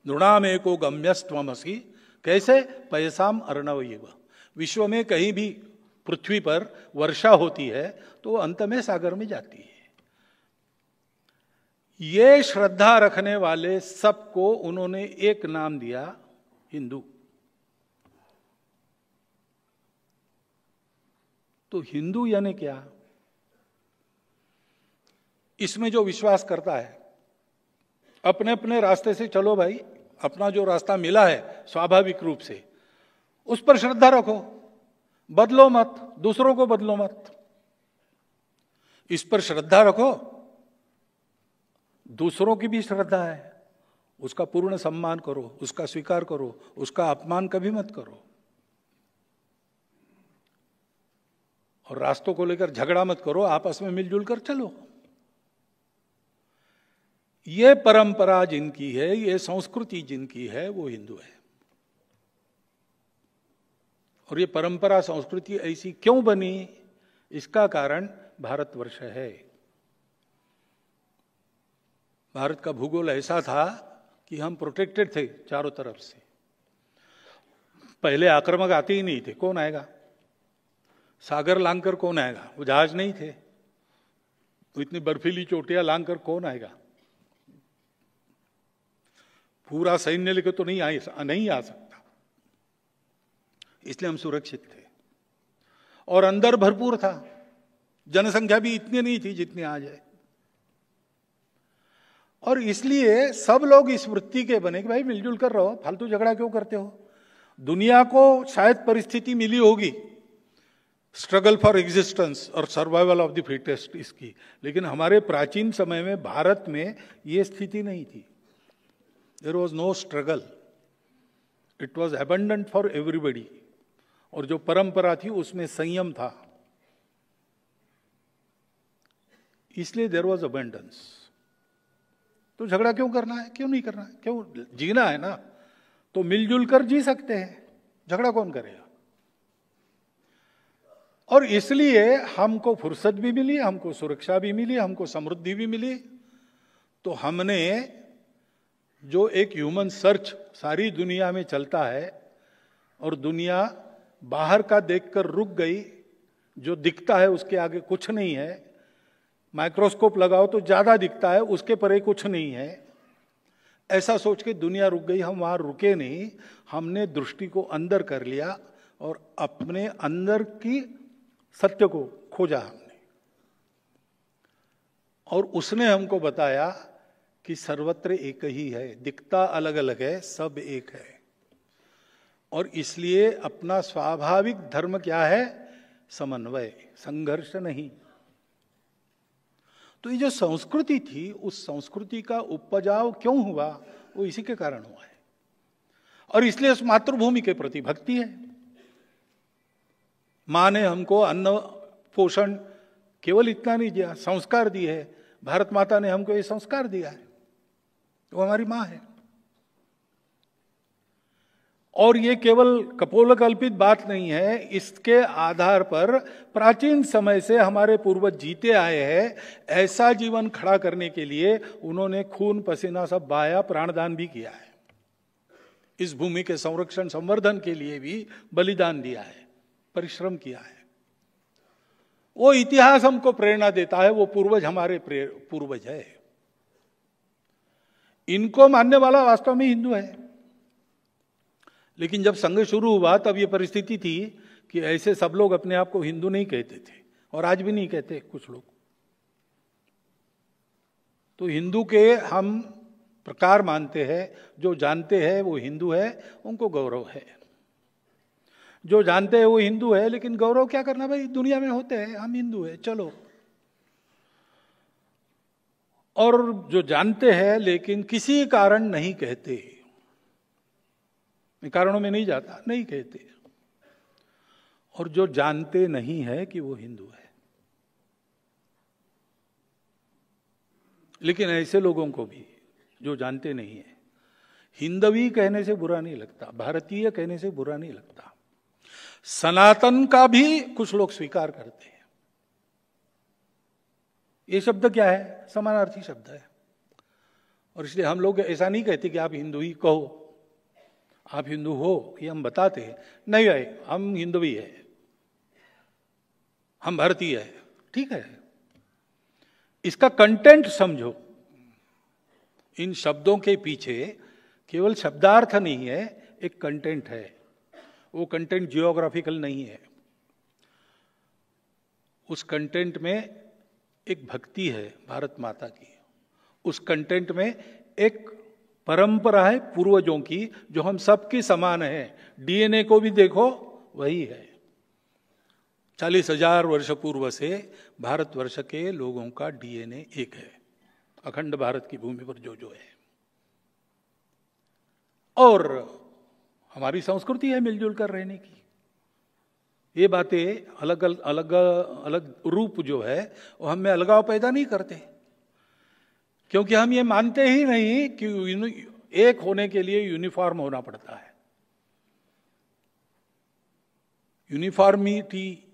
नृणाम एको गम्यस्त्वम असि। कैसे? पयसाम अर्णवयेव। विश्व में कहीं भी पृथ्वी पर वर्षा होती है तो अंत में सागर में जाती है। ये श्रद्धा रखने वाले सबको उन्होंने एक नाम दिया, हिंदू। तो हिंदू यानी क्या? इसमें जो विश्वास करता है, अपने अपने रास्ते से चलो भाई, अपना जो रास्ता मिला है स्वाभाविक रूप से उस पर श्रद्धा रखो, बदलो मत, दूसरों को बदलो मत। इस पर श्रद्धा रखो, दूसरों की भी श्रद्धा है, उसका पूर्ण सम्मान करो, उसका स्वीकार करो, उसका अपमान कभी मत करो। और रास्तों को लेकर झगड़ा मत करो, आपस में मिलजुल कर चलो। ये परंपरा जिनकी है, ये संस्कृति जिनकी है, वो हिंदू है। और ये परंपरा संस्कृति ऐसी क्यों बनी? इसका कारण भारतवर्ष है। भारत का भूगोल ऐसा था कि हम प्रोटेक्टेड थे चारों तरफ से। पहले आक्रामक आते ही नहीं थे, कौन आएगा? सागर लांघकर कौन आएगा? वो जहाज नहीं थे, तो इतनी बर्फीली चोटियां लांघकर कौन आएगा? पूरा सैन्य लेकर तो नहीं आ सकता। इसलिए हम सुरक्षित थे। और अंदर भरपूर था, जनसंख्या भी इतनी नहीं थी जितनी आज है। और इसलिए सब लोग इस वृत्ति के बने कि भाई मिलजुल कर रहो, फालतू झगड़ा क्यों करते हो? दुनिया को शायद परिस्थिति मिली होगी स्ट्रगल फॉर एग्जिस्टेंस और सर्वाइवल ऑफ द फिटेस्ट इसकी, लेकिन हमारे प्राचीन समय में भारत में ये स्थिति नहीं थी। There was no struggle, it was abundant for everybody. और जो परंपरा थी उसमें संयम था, इसलिए देयर वॉज अबंडेंस। तो झगड़ा क्यों करना है? क्यों नहीं करना है? क्यों? जीना है ना, तो मिलजुल कर जी सकते हैं, झगड़ा कौन करेगा? और इसलिए हमको फुर्सत भी मिली, हमको सुरक्षा भी मिली, हमको समृद्धि भी मिली। तो हमने जो एक ह्यूमन सर्च सारी दुनिया में चलता है, और दुनिया बाहर का देखकर रुक गई, जो दिखता है उसके आगे कुछ नहीं है, माइक्रोस्कोप लगाओ तो ज्यादा दिखता है, उसके परे कुछ नहीं है, ऐसा सोच के दुनिया रुक गई। हम वहां रुके नहीं, हमने दृष्टि को अंदर कर लिया और अपने अंदर की सत्य को खोजा हमने। और उसने हमको बताया कि सर्वत्र एक ही है, दिखता अलग अलग है, सब एक है। और इसलिए अपना स्वाभाविक धर्म क्या है? समन्वय, संघर्ष नहीं। तो ये जो संस्कृति थी, उस संस्कृति का उपजाव क्यों हुआ? वो इसी के कारण हुआ है। और इसलिए उस मातृभूमि के प्रति भक्ति है। मां ने हमको अन्न पोषण केवल इतना नहीं दिया, संस्कार दिए है। भारत माता ने हमको ये संस्कार दिया है, वो हमारी मां है। और ये केवल कपोलकल्पित बात नहीं है, इसके आधार पर प्राचीन समय से हमारे पूर्वज जीते आए हैं। ऐसा जीवन खड़ा करने के लिए उन्होंने खून पसीना सब बहाया, प्राणदान भी किया है। इस भूमि के संरक्षण संवर्धन के लिए भी बलिदान दिया है, परिश्रम किया है। वो इतिहास हमको प्रेरणा देता है, वो पूर्वज हमारे पूर्वज है। इनको मानने वाला वास्तव में हिंदू है। लेकिन जब संघ शुरू हुआ तब ये परिस्थिति थी कि ऐसे सब लोग अपने आप को हिंदू नहीं कहते थे, और आज भी नहीं कहते कुछ लोग। तो हिंदू के हम प्रकार मानते हैं, जो जानते हैं वो हिंदू है, उनको गौरव है। जो जानते हैं वो हिंदू है, लेकिन गौरव क्या करना भाई, दुनिया में होते हैं, हम हिंदू है चलो। और जो जानते हैं लेकिन किसी कारण नहीं कहते, कारणों में नहीं जाता, नहीं कहते। और जो जानते नहीं है कि वो हिंदू है, लेकिन ऐसे लोगों को भी जो जानते नहीं है, हिंदवी कहने से बुरा नहीं लगता, भारतीय कहने से बुरा नहीं लगता। सनातन का भी कुछ लोग स्वीकार करते हैं। ये शब्द क्या है, समानार्थी शब्द है। और इसलिए हम लोग ऐसा नहीं कहते कि आप हिंदू ही कहो, आप हिंदू हो, ये हम बताते हैं। नहीं भाई, हम हिंदवी है, हम भारतीय है, ठीक है। इसका कंटेंट समझो। इन शब्दों के पीछे केवल शब्दार्थ नहीं है, एक कंटेंट है। वो कंटेंट जियोग्राफिकल नहीं है। उस कंटेंट में एक भक्ति है भारत माता की, उस कंटेंट में एक परंपरा है पूर्वजों की, जो हम सबकी समान है। डीएनए को भी देखो, वही है। 40,000 वर्ष पूर्व से भारतवर्ष के लोगों का डीएनए एक है, अखंड भारत की भूमि पर जो जो है। और हमारी संस्कृति है मिलजुल कर रहने की। ये बातें अलग अलग अलग रूप जो है वो हम में अलगाव पैदा नहीं करते, क्योंकि हम ये मानते ही नहीं कि एक होने के लिए यूनिफॉर्म होना पड़ता है। यूनिफॉर्मिटी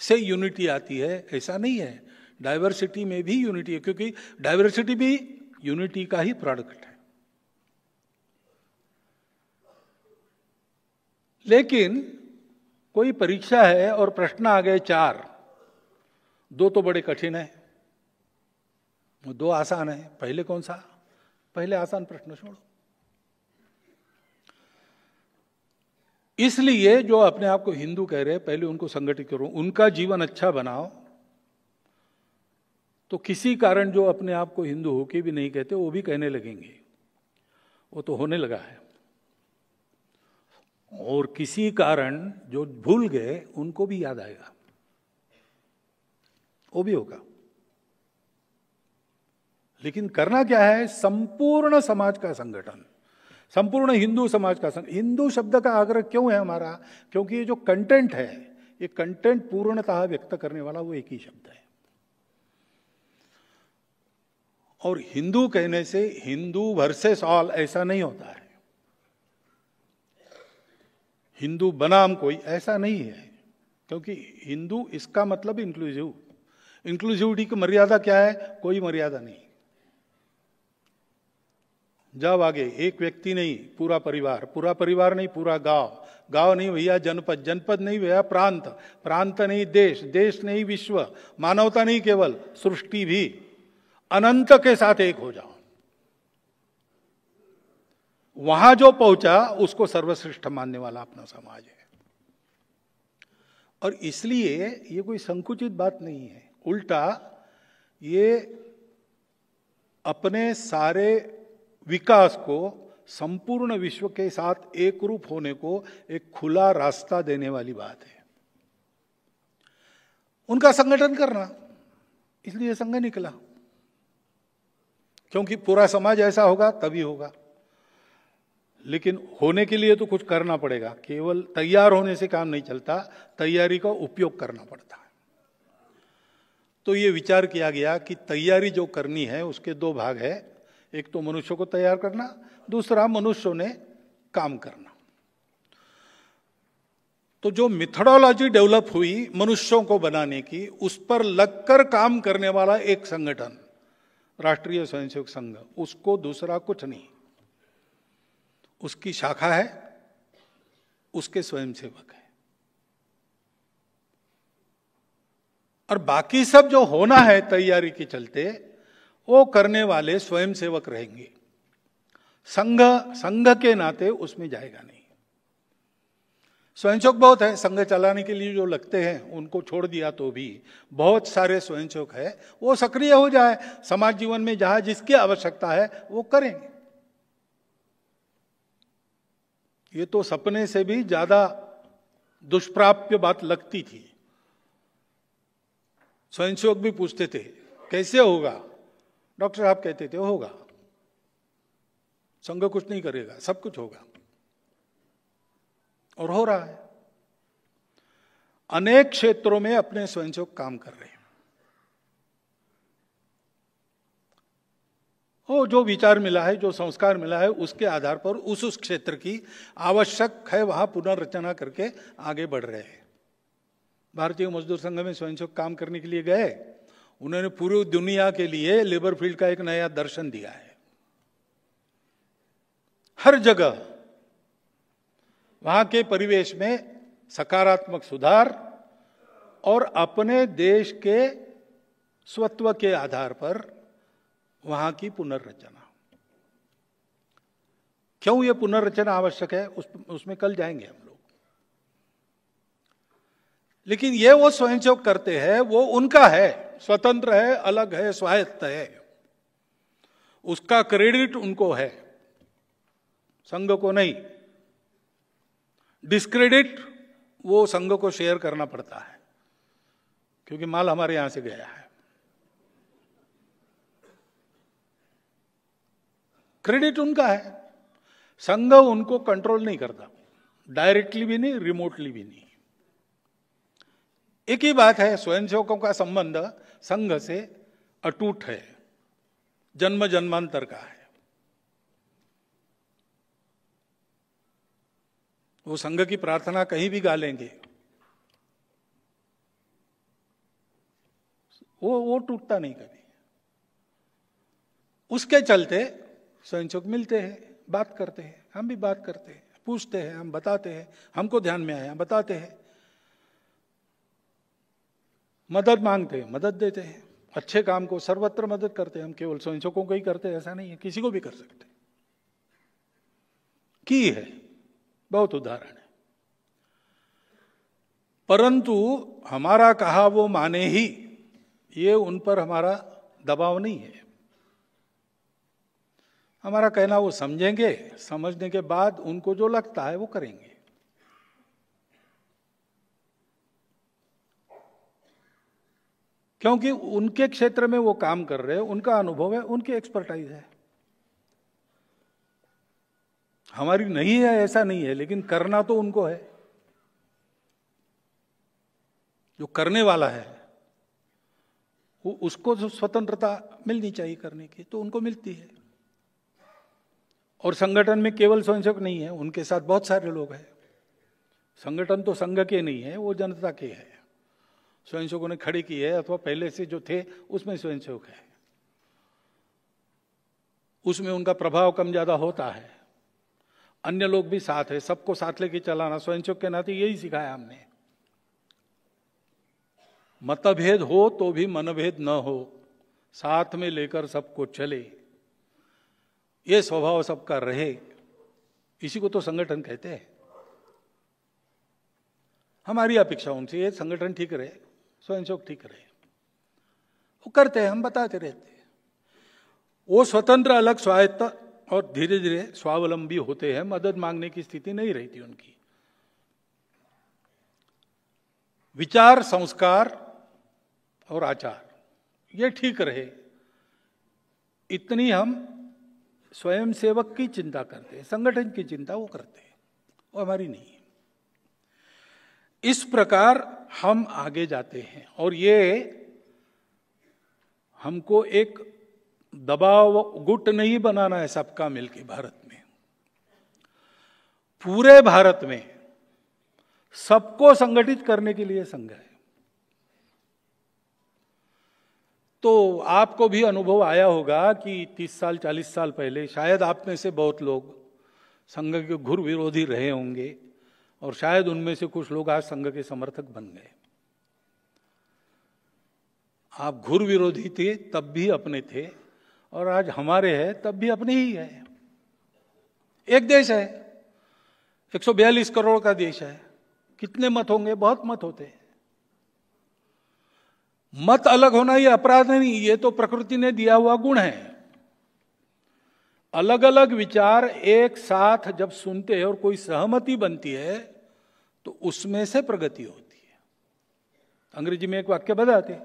से यूनिटी आती है, ऐसा नहीं है। डाइवर्सिटी में भी यूनिटी है, क्योंकि डाइवर्सिटी भी यूनिटी का ही प्रोडक्ट है। लेकिन कोई परीक्षा है और प्रश्न आ गए 4, 2 तो बड़े कठिन है, 2 आसान है। पहले कौन सा? पहले आसान प्रश्न छोड़ो। इसलिए जो अपने आप को हिंदू कह रहे हैं, पहले उनको संगठित करो, उनका जीवन अच्छा बनाओ। तो किसी कारण जो अपने आप को हिंदू होके भी नहीं कहते, वो भी कहने लगेंगे। वो तो होने लगा है। और किसी कारण जो भूल गए, उनको भी याद आएगा, वो भी होगा। लेकिन करना क्या है? संपूर्ण समाज का संगठन, संपूर्ण हिंदू समाज का संगठन। हिंदू शब्द का आग्रह क्यों है हमारा? क्योंकि ये जो कंटेंट है, ये कंटेंट पूर्णतः व्यक्त करने वाला वो एक ही शब्द है। और हिंदू कहने से हिंदू वर्सेस ऑल ऐसा नहीं होता है। हिंदू बनाम कोई, ऐसा नहीं है। क्योंकि हिंदू इसका मतलब इंक्लूसिव। इंक्लूसिविटी की मर्यादा क्या है? कोई मर्यादा नहीं। जब आगे एक व्यक्ति नहीं, पूरा परिवार, पूरा परिवार नहीं, पूरा गांव, गांव नहीं भैया जनपद, जनपद नहीं भैया प्रांत, प्रांत नहीं देश, देश नहीं विश्व, मानवता नहीं केवल, सृष्टि भी। अनंत के साथ एक हो जाओ। वहां जो पहुंचा उसको सर्वश्रेष्ठ मानने वाला अपना समाज है। और इसलिए ये कोई संकुचित बात नहीं है, उल्टा ये अपने सारे विकास को संपूर्ण विश्व के साथ एक रूप होने को एक खुला रास्ता देने वाली बात है। उनका संगठन करना, इसलिए संघ निकला। क्योंकि पूरा समाज ऐसा होगा तभी होगा। लेकिन होने के लिए तो कुछ करना पड़ेगा। केवल तैयार होने से काम नहीं चलता, तैयारी का उपयोग करना पड़ता है। तो ये विचार किया गया कि तैयारी जो करनी है उसके 2 भाग है। एक तो मनुष्य को तैयार करना, दूसरा मनुष्यों ने काम करना। तो जो मेथोडोलॉजी डेवलप हुई मनुष्यों को बनाने की, उस पर लगकर काम करने वाला एक संगठन, राष्ट्रीय स्वयंसेवक संघ, उसको दूसरा कुछ नहीं। उसकी शाखा है, उसके स्वयंसेवक है, और बाकी सब जो होना है तैयारी के चलते वो करने वाले स्वयंसेवक रहेंगे। संघ के नाते उसमें जाएगा नहीं। स्वयंसेवक बहुत है, संघ चलाने के लिए जो लगते हैं उनको छोड़ दिया तो भी बहुत सारे स्वयंसेवक है, वो सक्रिय हो जाए, समाज जीवन में जहां जिसकी आवश्यकता है वो करेंगे। ये तो सपने से भी ज्यादा दुष्प्राप्य बात लगती थी। स्वयंसेवक भी पूछते थे कैसे होगा, डॉक्टर साहब कहते थे होगा, संघ कुछ नहीं करेगा, सब कुछ होगा, और हो रहा है। अनेक क्षेत्रों में अपने स्वयंसेवक काम कर रहे हैं। वो जो विचार मिला है, जो संस्कार मिला है, उसके आधार पर उस क्षेत्र की आवश्यक है वहां पुनर्रचना करके आगे बढ़ रहे हैं। भारतीय मजदूर संघ में स्वयंसेवक काम करने के लिए गए, उन्होंने पूरी दुनिया के लिए लेबर फील्ड का एक नया दर्शन दिया है। हर जगह वहां के परिवेश में सकारात्मक सुधार और अपने देश के स्वत्व के आधार पर वहां की पुनर्रचना। क्यों ये पुनर्रचना आवश्यक है उसमें कल जाएंगे हम लोग। लेकिन ये वो स्वयंसेवक करते हैं, वो उनका है, स्वतंत्र है, अलग है, स्वायत्त है, उसका क्रेडिट उनको है, संघ को नहीं। डिस्क्रेडिट वो संघ को शेयर करना पड़ता है, क्योंकि माल हमारे यहां से गया है। क्रेडिट उनका है, संघ उनको कंट्रोल नहीं करता, डायरेक्टली भी नहीं, रिमोटली भी नहीं। एक ही बात है, स्वयंसेवकों का संबंध संघ से अटूट है, जन्म जन्मांतर का है। वो संघ की प्रार्थना कहीं भी गा लेंगे, वो टूटता नहीं कभी। उसके चलते स्वयंसेवक मिलते हैं, बात करते हैं, हम भी बात करते हैं, पूछते हैं, हम बताते हैं, हमको ध्यान में आया बताते हैं, मदद मांगते हैं, मदद देते हैं। अच्छे काम को सर्वत्र मदद करते हैं। हम केवल स्वयंसेवकों को ही करते हैं ऐसा नहीं है, किसी को भी कर सकते की है, बहुत उदाहरण है। परंतु हमारा कहा वो माने ही, ये उन पर हमारा दबाव नहीं है। हमारा कहना वो समझेंगे, समझने के बाद उनको जो लगता है वो करेंगे। क्योंकि उनके क्षेत्र में वो काम कर रहे हैं, उनका अनुभव है, उनकी एक्सपर्टाइज है। हमारी नहीं है ऐसा नहीं है, लेकिन करना तो उनको है। जो करने वाला है उसको जो स्वतंत्रता मिलनी चाहिए करने की, तो उनको मिलती है। और संगठन में केवल स्वयंसेवक नहीं है, उनके साथ बहुत सारे लोग हैं। संगठन तो संघ के नहीं है, वो जनता के है। स्वयंसेवकों ने खड़ी की है, अथवा पहले से जो थे उसमें स्वयंसेवक है, उसमें उनका प्रभाव कम ज्यादा होता है। अन्य लोग भी साथ है, सबको साथ लेके चलाना स्वयंसेवक के नाते यही सिखाया हमने। मतभेद हो तो भी मनभेद न हो, साथ में लेकर सबको चले, ये स्वभाव सबका रहे, इसी को तो संगठन कहते हैं। हमारी अपेक्षा उनसे ये संगठन ठीक रहे, स्वयंसेवक ठीक रहे, वो करते हैं, हम बताते रहते हैं। वो स्वतंत्र, अलग, स्वायत्त और धीरे धीरे स्वावलंबी होते हैं। मदद मांगने की स्थिति नहीं रहती उनकी। विचार, संस्कार और आचार ये ठीक रहे, इतनी हम स्वयंसेवक की चिंता करते हैं। संगठन की चिंता वो करते हैं, वो हमारी नहीं है। इस प्रकार हम आगे जाते हैं, और ये हमको एक दबाव गुट नहीं बनाना है सबका मिलके। भारत में, पूरे भारत में सबको संगठित करने के लिए संघ है। तो आपको भी अनुभव आया होगा कि 30 साल 40 साल पहले शायद आप में से बहुत लोग संघ के घुर विरोधी रहे होंगे और शायद उनमें से कुछ लोग आज संघ के समर्थक बन गए। आप घुर विरोधी थे तब भी अपने थे, और आज हमारे हैं तब भी अपने ही है। एक देश है, 142 करोड़ का देश है, कितने मत होंगे? बहुत मत होते हैं। मत अलग होना ये अपराध नहीं, ये तो प्रकृति ने दिया हुआ गुण है। अलग अलग विचार एक साथ जब सुनते हैं और कोई सहमति बनती है तो उसमें से प्रगति होती है। अंग्रेजी में एक वाक्य बताते,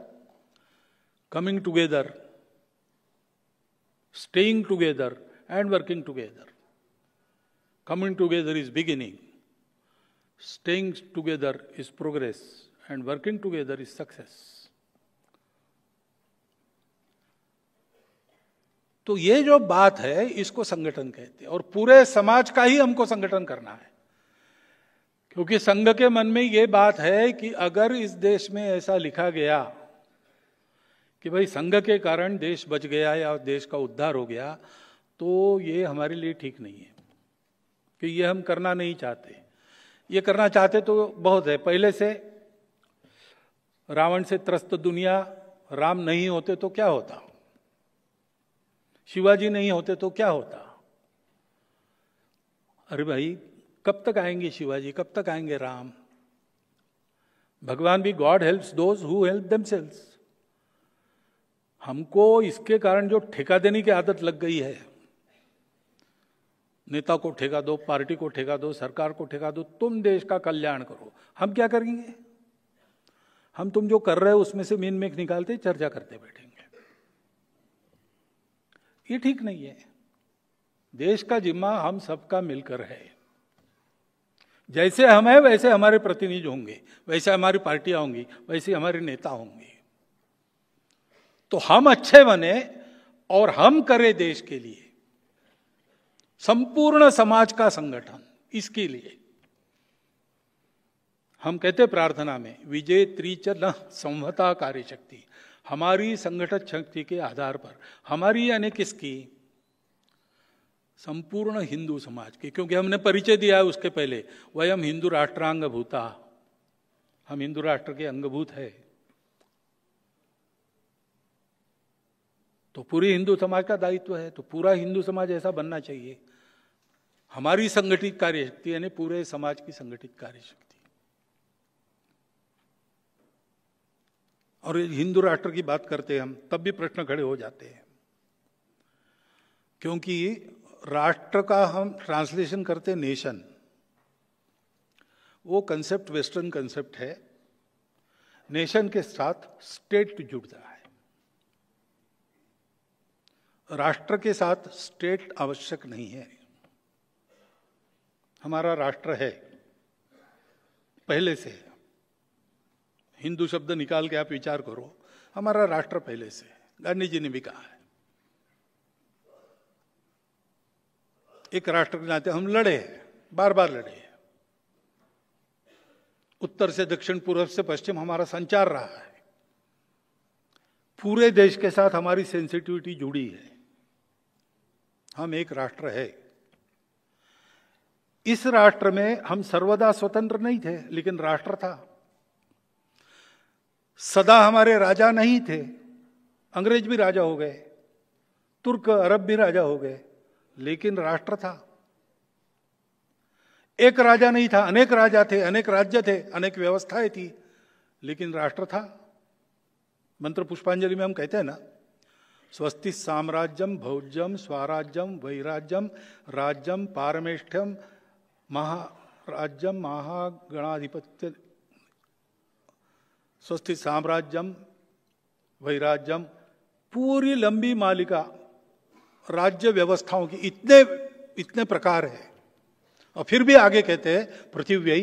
coming together, staying together and working together. Coming together is beginning, staying together is progress and working together is success. तो ये जो बात है इसको संगठन कहते हैं, और पूरे समाज का ही हमको संगठन करना है। क्योंकि संघ के मन में ये बात है कि अगर इस देश में ऐसा लिखा गया कि भाई संघ के कारण देश बच गया या देश का उद्धार हो गया, तो ये हमारे लिए ठीक नहीं है, कि ये हम करना नहीं चाहते। ये करना चाहते तो बहुत है। पहले से रावण से त्रस्त दुनिया, राम नहीं होते तो क्या होता, शिवाजी नहीं होते तो क्या होता। अरे भाई, कब तक आएंगे शिवाजी, कब तक आएंगे राम? भगवान भी God helps those who help themselves. हमको इसके कारण जो ठेका देने की आदत लग गई है, नेता को ठेका दो, पार्टी को ठेका दो, सरकार को ठेका दो, तुम देश का कल्याण करो। हम क्या करेंगे? हम तुम जो कर रहे हो उसमें से मीन मेख निकालते चर्चा करते बैठेंगे। ये ठीक नहीं है। देश का जिम्मा हम सबका मिलकर है। जैसे हम हैं वैसे हमारे प्रतिनिधि होंगे, वैसे हमारी पार्टियां होंगी, वैसे हमारे नेता होंगे। तो हम अच्छे बने और हम करें देश के लिए संपूर्ण समाज का संगठन। इसके लिए हम कहते प्रार्थना में, विजय त्रिच न संहता कार्य शक्ति। हमारी संगठन शक्ति के आधार पर, हमारी यानी किसकी? संपूर्ण हिंदू समाज की। क्योंकि हमने परिचय दिया है उसके पहले, वयम हिंदू राष्ट्रांग भूता, हम हिंदू राष्ट्र के अंगभूत है। तो पूरी हिंदू समाज का दायित्व है, तो पूरा हिंदू समाज ऐसा बनना चाहिए। हमारी संगठित कार्य शक्ति यानी पूरे समाज की संगठित कार्य शक्ति। और हिंदू राष्ट्र की बात करते हैं हम, तब भी प्रश्न खड़े हो जाते हैं। क्योंकि राष्ट्र का हम ट्रांसलेशन करते नेशन, वो कंसेप्ट वेस्टर्न कंसेप्ट है। नेशन के साथ स्टेट जुड़ता है, राष्ट्र के साथ स्टेट आवश्यक नहीं है। हमारा राष्ट्र है पहले से। हिंदू शब्द निकाल के आप विचार करो, हमारा राष्ट्र पहले से। गांधी जी ने भी कहा है, एक राष्ट्र के नाते हम लड़े, बार बार लड़े। उत्तर से दक्षिण, पूर्व से पश्चिम हमारा संचार रहा है। पूरे देश के साथ हमारी सेंसिटिविटी जुड़ी है। हम एक राष्ट्र है। इस राष्ट्र में हम सर्वदा स्वतंत्र नहीं थे, लेकिन राष्ट्र था। सदा हमारे राजा नहीं थे। अंग्रेज भी राजा हो गए, तुर्क अरब भी राजा हो गए, लेकिन राष्ट्र था। एक राजा नहीं था, अनेक राजा थे, अनेक राज्य थे, अनेक व्यवस्थाएं थी, लेकिन राष्ट्र था। मंत्र पुष्पांजलि में हम कहते हैं ना, स्वस्ति साम्राज्यम भौज्यम स्वराज्यम वैराज्यम राज्यम पारमेष्ठ्यम महाराज्यम महागणाधिपत्य। स्वस्ति साम्राज्यम वैराज्यम, पूरी लंबी मालिका राज्य व्यवस्थाओं की इतने प्रकार है। और फिर भी आगे कहते हैं पृथिव्यै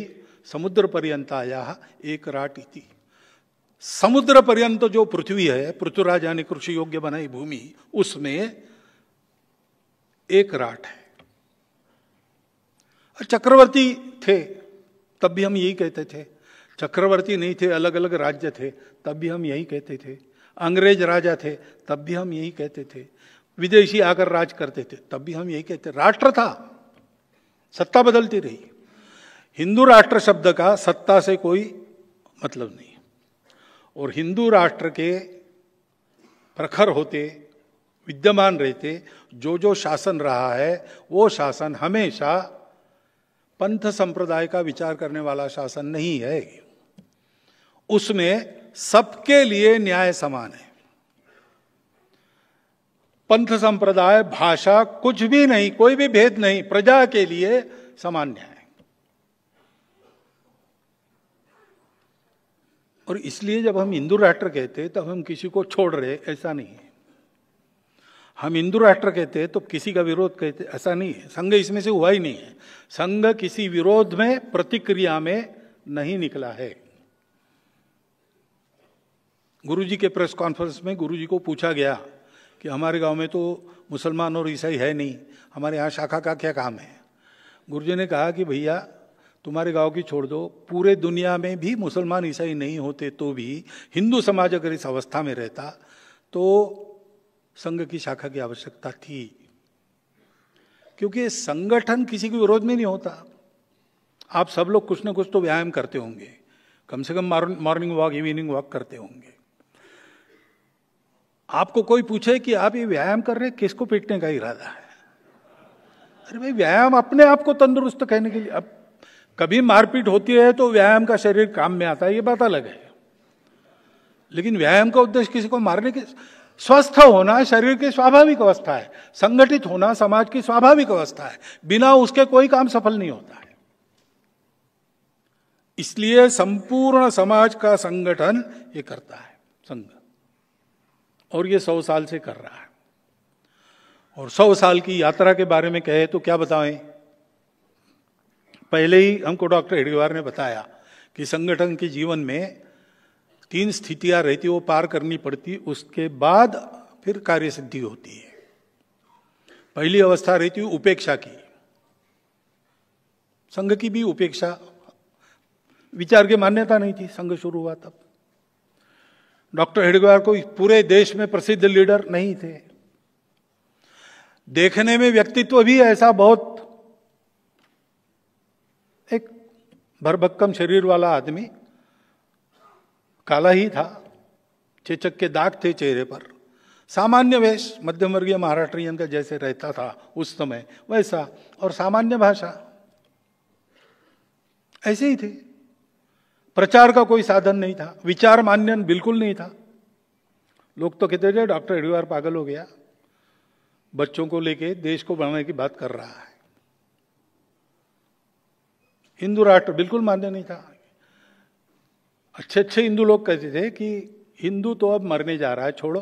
समुद्र पर्यंताया एक राट इति। समुद्र पर्यंत जो पृथ्वी है, पृथ्वीराज यानी कृषि योग्य बनाई भूमि, उसमें एक राट है। चक्रवर्ती थे तब भी हम यही कहते थे। चक्रवर्ती नहीं थे, अलग अलग राज्य थे, तब भी हम यही कहते थे। अंग्रेज राजा थे तब भी हम यही कहते थे। विदेशी आकर राज करते थे तब भी हम यही कहते। राष्ट्र था, सत्ता बदलती रही। हिंदू राष्ट्र शब्द का सत्ता से कोई मतलब नहीं, और हिंदू राष्ट्र के प्रखर होते, विद्यमान रहते जो जो शासन रहा है वो शासन हमेशा पंथ संप्रदाय का विचार करने वाला शासन नहीं है। उसमें सबके लिए न्याय समान है। पंथ संप्रदाय, भाषा, कुछ भी नहीं, कोई भी भेद नहीं, प्रजा के लिए समान न्याय। और इसलिए जब हम हिंदू राष्ट्र कहते हैं तब हम किसी को छोड़ रहे, ऐसा नहीं है। हम हिंदू राष्ट्र कहते हैं तो किसी का विरोध कहते, ऐसा नहीं है। संघ इसमें से हुआ ही नहीं है। संघ किसी विरोध में, प्रतिक्रिया में नहीं निकला है। गुरुजी के प्रेस कॉन्फ्रेंस में गुरुजी को पूछा गया कि हमारे गांव में तो मुसलमान और ईसाई है नहीं, हमारे यहाँ शाखा का क्या काम है। गुरुजी ने कहा कि भैया तुम्हारे गांव की छोड़ दो, पूरे दुनिया में भी मुसलमान ईसाई नहीं होते तो भी हिंदू समाज अगर इस अवस्था में रहता तो संघ की शाखा की आवश्यकता थी, क्योंकि संगठन किसी के विरोध में नहीं होता। आप सब लोग कुछ ना कुछ तो व्यायाम करते होंगे, कम से कम मॉर्निंग वॉक, इवनिंग वॉक करते होंगे। आपको कोई पूछे कि आप ये व्यायाम कर रहे हैं, किसको पीटने का इरादा है? अरे भाई, व्यायाम अपने आप को तंदुरुस्त कहने के लिए। अब कभी मारपीट होती है तो व्यायाम का शरीर काम में आता है, ये बात अलग है। लेकिन व्यायाम का उद्देश्य किसी को मारने के, स्वस्थ होना शरीर की स्वाभाविक अवस्था है, संगठित होना समाज की स्वाभाविक अवस्था है, बिना उसके कोई काम सफल नहीं होता है। इसलिए संपूर्ण समाज का संगठन ये करता है संघ, और ये 100 साल से कर रहा है। और 100 साल की यात्रा के बारे में कहे तो क्या बताएं। पहले ही हमको डॉक्टर हेडगेवार ने बताया कि संगठन के जीवन में 3 स्थितियां रहती, वो पार करनी पड़ती, उसके बाद फिर कार्य सिद्धि होती है। पहली अवस्था रहती है उपेक्षा की। संघ की भी उपेक्षा, विचार की मान्यता नहीं थी संघ शुरू हुआ तब। डॉक्टर हेडगेवार को पूरे देश में प्रसिद्ध लीडर नहीं थे। देखने में व्यक्तित्व भी ऐसा बहुत एक भरभक्कम शरीर वाला आदमी, काला ही था, चेचक के दाग थे चेहरे पर, सामान्य वेश, मध्यम वर्गीय महाराष्ट्रियन का जैसे रहता था उस समय वैसा, और सामान्य भाषा, ऐसे ही थे। प्रचार का कोई साधन नहीं था, विचार मान्यन बिल्कुल नहीं था। लोग तो कहते थे डॉक्टर हेडगेवार पागल हो गया, बच्चों को लेके देश को बनाने की बात कर रहा है। हिंदू राष्ट्र बिल्कुल मान्य नहीं था। अच्छे अच्छे हिंदू लोग कहते थे कि हिंदू तो अब मरने जा रहा है, छोड़ो,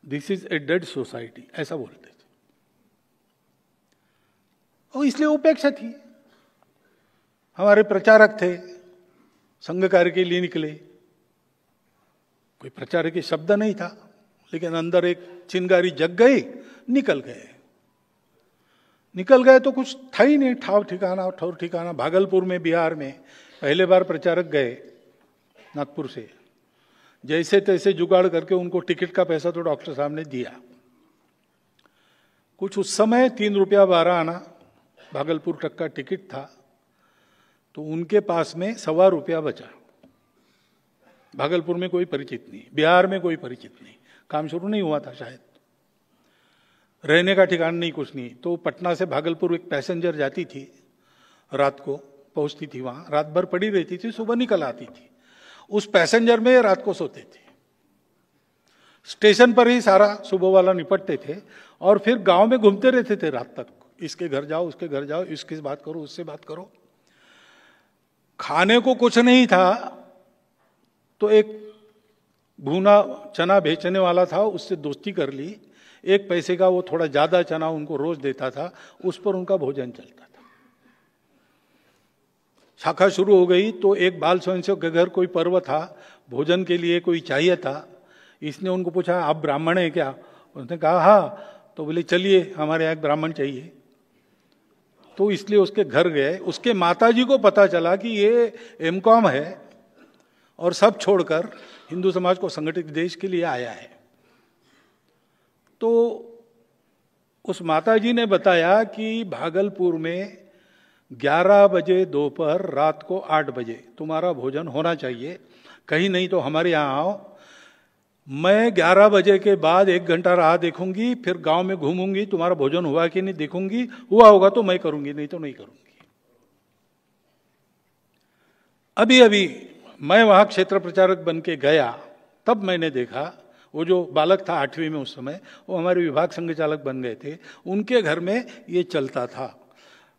this is a dead society, ऐसा बोलते थे। और इसलिए उपेक्षा थी। हमारे प्रचारक थे, संघ कार्य के लिए निकले, कोई प्रचारक की शब्द नहीं था, लेकिन अंदर एक चिंगारी जग गई, निकल गए तो कुछ था ही नहीं, ठौर ठिकाना। भागलपुर में, बिहार में पहले बार प्रचारक गए नागपुर से, जैसे तैसे जुगाड़ करके उनको टिकट का पैसा तो डॉक्टर साहब ने दिया। कुछ उस समय 3 रुपया 12 आना भागलपुर तक का टिकट था, तो उनके पास में 1.25 रुपया बचा। भागलपुर में कोई परिचित नहीं, बिहार में कोई परिचित नहीं, काम शुरू नहीं हुआ था शायद, रहने का ठिकाना नहीं, कुछ नहीं। तो पटना से भागलपुर एक पैसेंजर जाती थी, रात को पहुंचती थी वहां, रात भर पड़ी रहती थी, सुबह निकल आती थी। उस पैसेंजर में रात को सोते थे। स्टेशन पर ही सारा सुबह वाला निपटते थे और फिर गांव में घूमते रहते थे रात तक। इसके घर जाओ, उसके घर जाओ, इसकी बात करो, उससे बात करो। खाने को कुछ नहीं था तो एक भुना चना बेचने वाला था, उससे दोस्ती कर ली। 1 पैसे का वो थोड़ा ज्यादा चना उनको रोज देता था, उस पर उनका भोजन चलता था। शाखा शुरू हो गई तो एक बाल स्वयंसेवक के घर कोई पर्व था, भोजन के लिए कोई चाहिए था। इसने उनको पूछा आप ब्राह्मण हैं क्या? उसने कहा हाँ। तो बोले चलिए हमारे यहाँ एक ब्राह्मण चाहिए। तो इसलिए उसके घर गए। उसके माताजी को पता चला कि ये एमकॉम है और सब छोड़कर हिंदू समाज को संगठित देश के लिए आया है। तो उस माताजी ने बताया कि भागलपुर में 11 बजे दोपहर, रात को 8 बजे तुम्हारा भोजन होना चाहिए। कहीं नहीं तो हमारे यहाँ आओ, मैं 11 बजे के बाद 1 घंटा राह देखूंगी, फिर गांव में घूमूंगी, तुम्हारा भोजन हुआ कि नहीं देखूंगी, हुआ होगा तो मैं करूंगी, नहीं तो नहीं करूंगी। अभी अभी मैं वहां क्षेत्र प्रचारक बन के गया, तब मैंने देखा वो जो बालक था 8वीं में उस समय, वो हमारे विभाग संघ चालक बन गए थे, उनके घर में ये चलता था।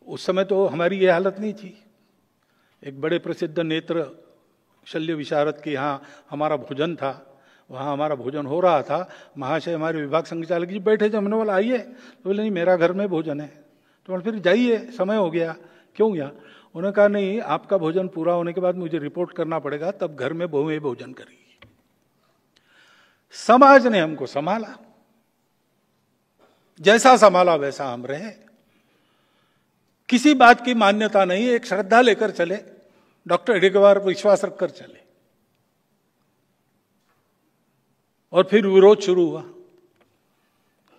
उस समय तो हमारी ये हालत नहीं थी। एक बड़े प्रसिद्ध नेत्र शल्य विशारद के यहाँ हमारा भोजन था, वहाँ हमारा भोजन हो रहा था। महाशय हमारे विभाग संचालक जी बैठे थे, हमने बोला आइए, तो बोले नहीं मेरा घर में भोजन है। तो फिर जाइए, समय हो गया। क्यों गया? उन्होंने कहा नहीं, आपका भोजन पूरा होने के बाद मुझे रिपोर्ट करना पड़ेगा, तब घर में बहुएं भोजन करेगी। समाज ने हमको संभाला, जैसा संभाला वैसा हम रहे। किसी बात की मान्यता नहीं, एक श्रद्धा लेकर चले, डॉक्टर हेडगेवार पर विश्वास रखकर चले। और फिर विरोध शुरू हुआ।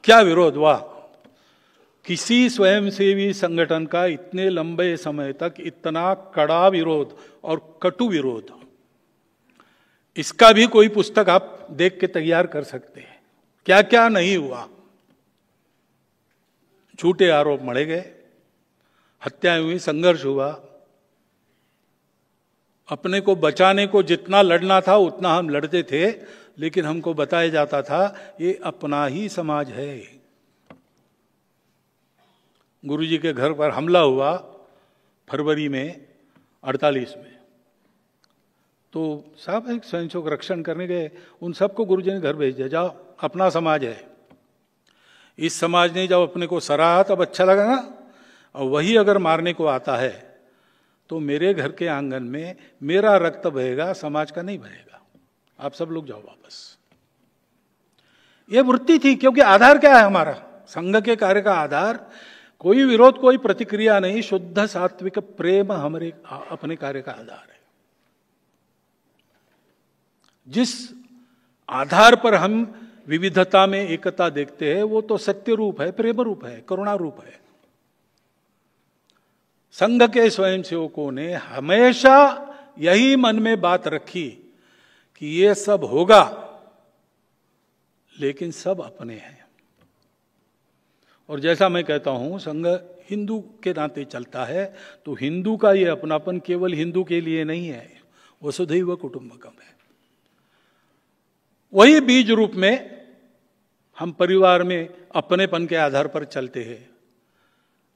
क्या विरोध हुआ? किसी स्वयंसेवी संगठन का इतने लंबे समय तक इतना कड़ा विरोध और कटु विरोध, इसका भी कोई पुस्तक आप देख के तैयार कर सकते हैं। क्या क्या नहीं हुआ। झूठे आरोप मढ़े गए, हत्याएं हुई, संघर्ष हुआ। अपने को बचाने को जितना लड़ना था उतना हम लड़ते थे, लेकिन हमको बताया जाता था ये अपना ही समाज है। गुरुजी के घर पर हमला हुआ फरवरी में 48 में, तो साहब एक स्वयंसेवक रक्षण करने गए, उन सबको गुरुजी ने घर भेज दिया, जाओ अपना समाज है। इस समाज ने जब अपने को सराहा तब अच्छा लगा ना, और वही अगर मारने को आता है तो मेरे घर के आंगन में मेरा रक्त बहेगा, समाज का नहीं बहेगा। आप सब लोग जाओ वापस। ये वृत्ति थी, क्योंकि आधार क्या है हमारा? संघ के कार्य का आधार कोई विरोध, कोई प्रतिक्रिया नहीं, शुद्ध सात्विक प्रेम हमारे अपने कार्य का आधार है। जिस आधार पर हम विविधता में एकता देखते हैं वो तो सत्य रूप है, प्रेम रूप है, करुणा रूप है। संघ के स्वयंसेवकों ने हमेशा यही मन में बात रखी कि ये सब होगा, लेकिन सब अपने हैं। और जैसा मैं कहता हूं, संघ हिंदू के नाते चलता है, तो हिंदू का ये अपनापन केवल हिंदू के लिए नहीं है, वसुधैव कुटुंबकम है। वही बीज रूप में हम परिवार में अपनेपन के आधार पर चलते हैं।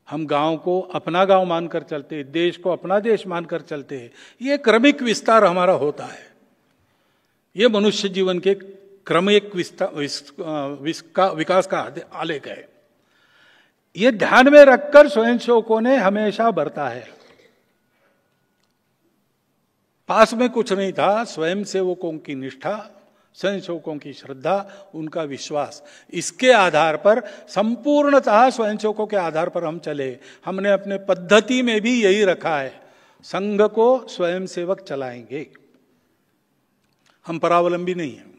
हम गांव को अपना गांव मानकर चलते हैं, देश को अपना देश मानकर चलते हैं। ये क्रमिक विस्तार हमारा होता है। ये मनुष्य जीवन के क्रमिक विकास का आलेख है। ये ध्यान में रखकर स्वयंसेवकों ने हमेशा बरता है। पास में कुछ नहीं था, स्वयंसेवकों की निष्ठा, स्वयंसेवकों की श्रद्धा, उनका विश्वास, इसके आधार पर संपूर्णतः स्वयंसेवकों के आधार पर हम चले। हमने अपने पद्धति में भी यही रखा है, संघ को स्वयंसेवक चलाएंगे। हम परावलंबी नहीं हैं,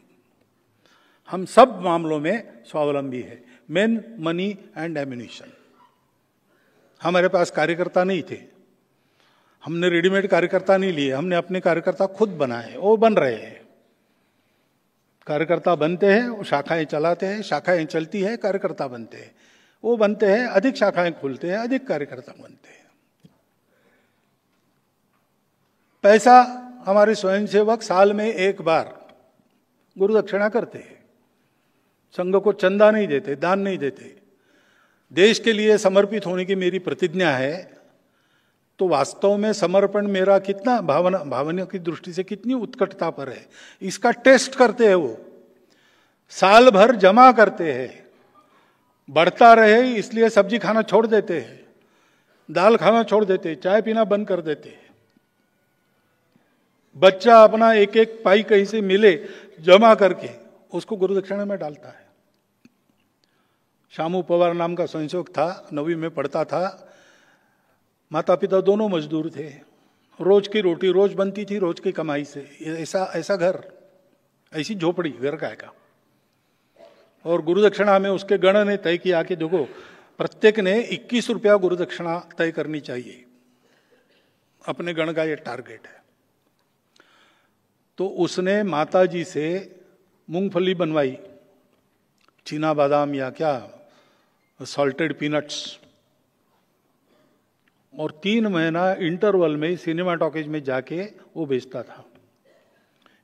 हम सब मामलों में स्वावलंबी है। Main money and ammunition. हमारे पास कार्यकर्ता नहीं थे, हमने रेडीमेड कार्यकर्ता नहीं लिए, हमने अपने कार्यकर्ता खुद बनाए, वो बन रहे हैं। कार्यकर्ता बनते हैं, वो शाखाएं चलाते हैं, शाखाएं चलती है, कार्यकर्ता बनते हैं, वो बनते हैं, अधिक शाखाएं खुलते हैं, अधिक कार्यकर्ता बनते हैं। पैसा हमारे स्वयंसेवक साल में एक बार गुरु दक्षिणा करते हैं। संघ को चंदा नहीं देते, दान नहीं देते। देश के लिए समर्पित होने की मेरी प्रतिज्ञा है। तो वास्तव में समर्पण मेरा कितना भावना की दृष्टि से कितनी उत्कटता पर है, इसका टेस्ट करते हैं। वो साल भर जमा करते हैं, बढ़ता रहे इसलिए सब्जी खाना छोड़ देते हैं, दाल खाना छोड़ देते हैं, चाय पीना बंद कर देते हैं। बच्चा अपना एक एक पाई कहीं से मिले जमा करके उसको गुरु दक्षिणा में डालता है। शामू पवार नाम का स्वयंसेवक था, 9वीं में पढ़ता था। माता पिता दोनों मजदूर थे, रोज की रोटी रोज बनती थी, रोज की कमाई से। ऐसा घर, ऐसी झोपड़ी, घर का। और गुरु दक्षिणा में उसके गण ने तय किया कि देखो प्रत्येक ने 21 रुपया गुरु दक्षिणा तय करनी चाहिए। अपने गण का ये टारगेट है। तो उसने माताजी से मूंगफली बनवाई, चीना बादाम या क्या, सॉल्टेड पीनट्स, और 3 महीना इंटरवल में सिनेमा टॉकीज में जाके वो बेचता था।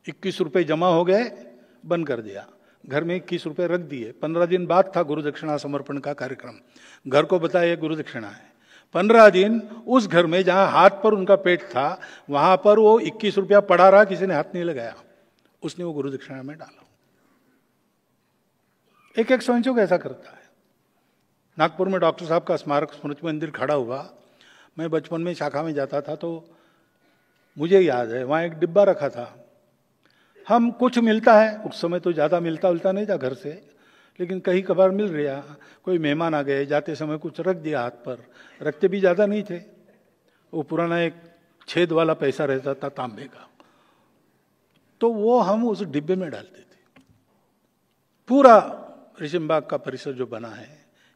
21 रुपए जमा हो गए, बंद कर दिया, घर में 21 रुपए रख दिए। 15 दिन बाद था गुरु दक्षिणा समर्पण का कार्यक्रम, घर को बताया गुरु दक्षिणा है। 15 दिन उस घर में जहां हाथ पर उनका पेट था वहां पर वो 21 रुपया पड़ा रहा, किसी ने हाथ नहीं लगाया, उसने वो गुरु दक्षिणा में डाला। एक एक स्वयंसेवक ऐसा करता है। नागपुर में डॉक्टर साहब का स्मारक स्मृति मंदिर खड़ा हुआ, मैं बचपन में शाखा में जाता था तो मुझे याद है वहां एक डिब्बा रखा था। हम कुछ मिलता है, उस समय तो ज्यादा मिलता उलता नहीं था घर से, लेकिन कहीं कभार मिल रहा, कोई मेहमान आ गए, जाते समय कुछ रख दिया हाथ पर, रखते भी ज्यादा नहीं थे, वो पुराना एक छेद वाला पैसा रहता था तांबे का, तो वो हम उस डिब्बे में डालते थे। पूरा रेशमबाग का परिसर जो बना है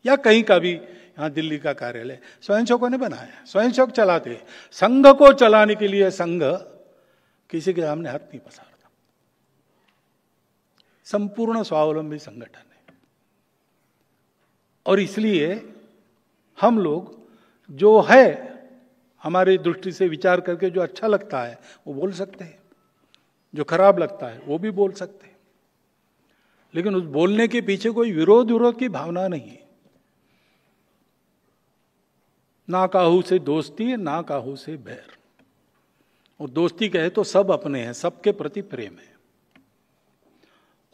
या कहीं का भी, यहाँ दिल्ली का कार्यालय स्वयंसेवकों ने बनाया, स्वयंसेवक चलाते। संघ को चलाने के लिए संघ किसी के सामने हाथ नहीं पसारता, संपूर्ण स्वावलंबी संगठन है। और इसलिए हम लोग जो है हमारी दृष्टि से विचार करके जो अच्छा लगता है वो बोल सकते हैं, जो खराब लगता है वो भी बोल सकते हैं, लेकिन उस बोलने के पीछे कोई विरोध की भावना नहीं है। ना काहू से दोस्ती, ना काहू से बैर। और दोस्ती कहे तो सब अपने हैं, सबके प्रति प्रेम है।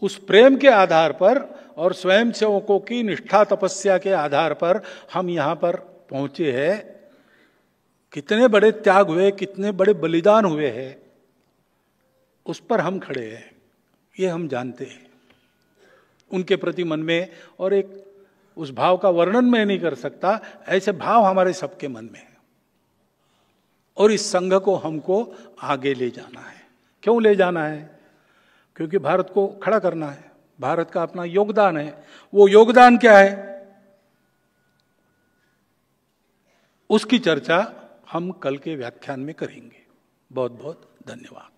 उस प्रेम के आधार पर और स्वयंसेवकों की निष्ठा तपस्या के आधार पर हम यहां पर पहुंचे हैं। कितने बड़े त्याग हुए, कितने बड़े बलिदान हुए हैं, उस पर हम खड़े हैं, ये हम जानते हैं। उनके प्रति मन में, और एक उस भाव का वर्णन मैं नहीं कर सकता, ऐसे भाव हमारे सबके मन में है। और इस संघ को हमको आगे ले जाना है। क्यों ले जाना है? क्योंकि भारत को खड़ा करना है, भारत का अपना योगदान है। वो योगदान क्या है उसकी चर्चा हम कल के व्याख्यान में करेंगे। बहुत बहुत धन्यवाद।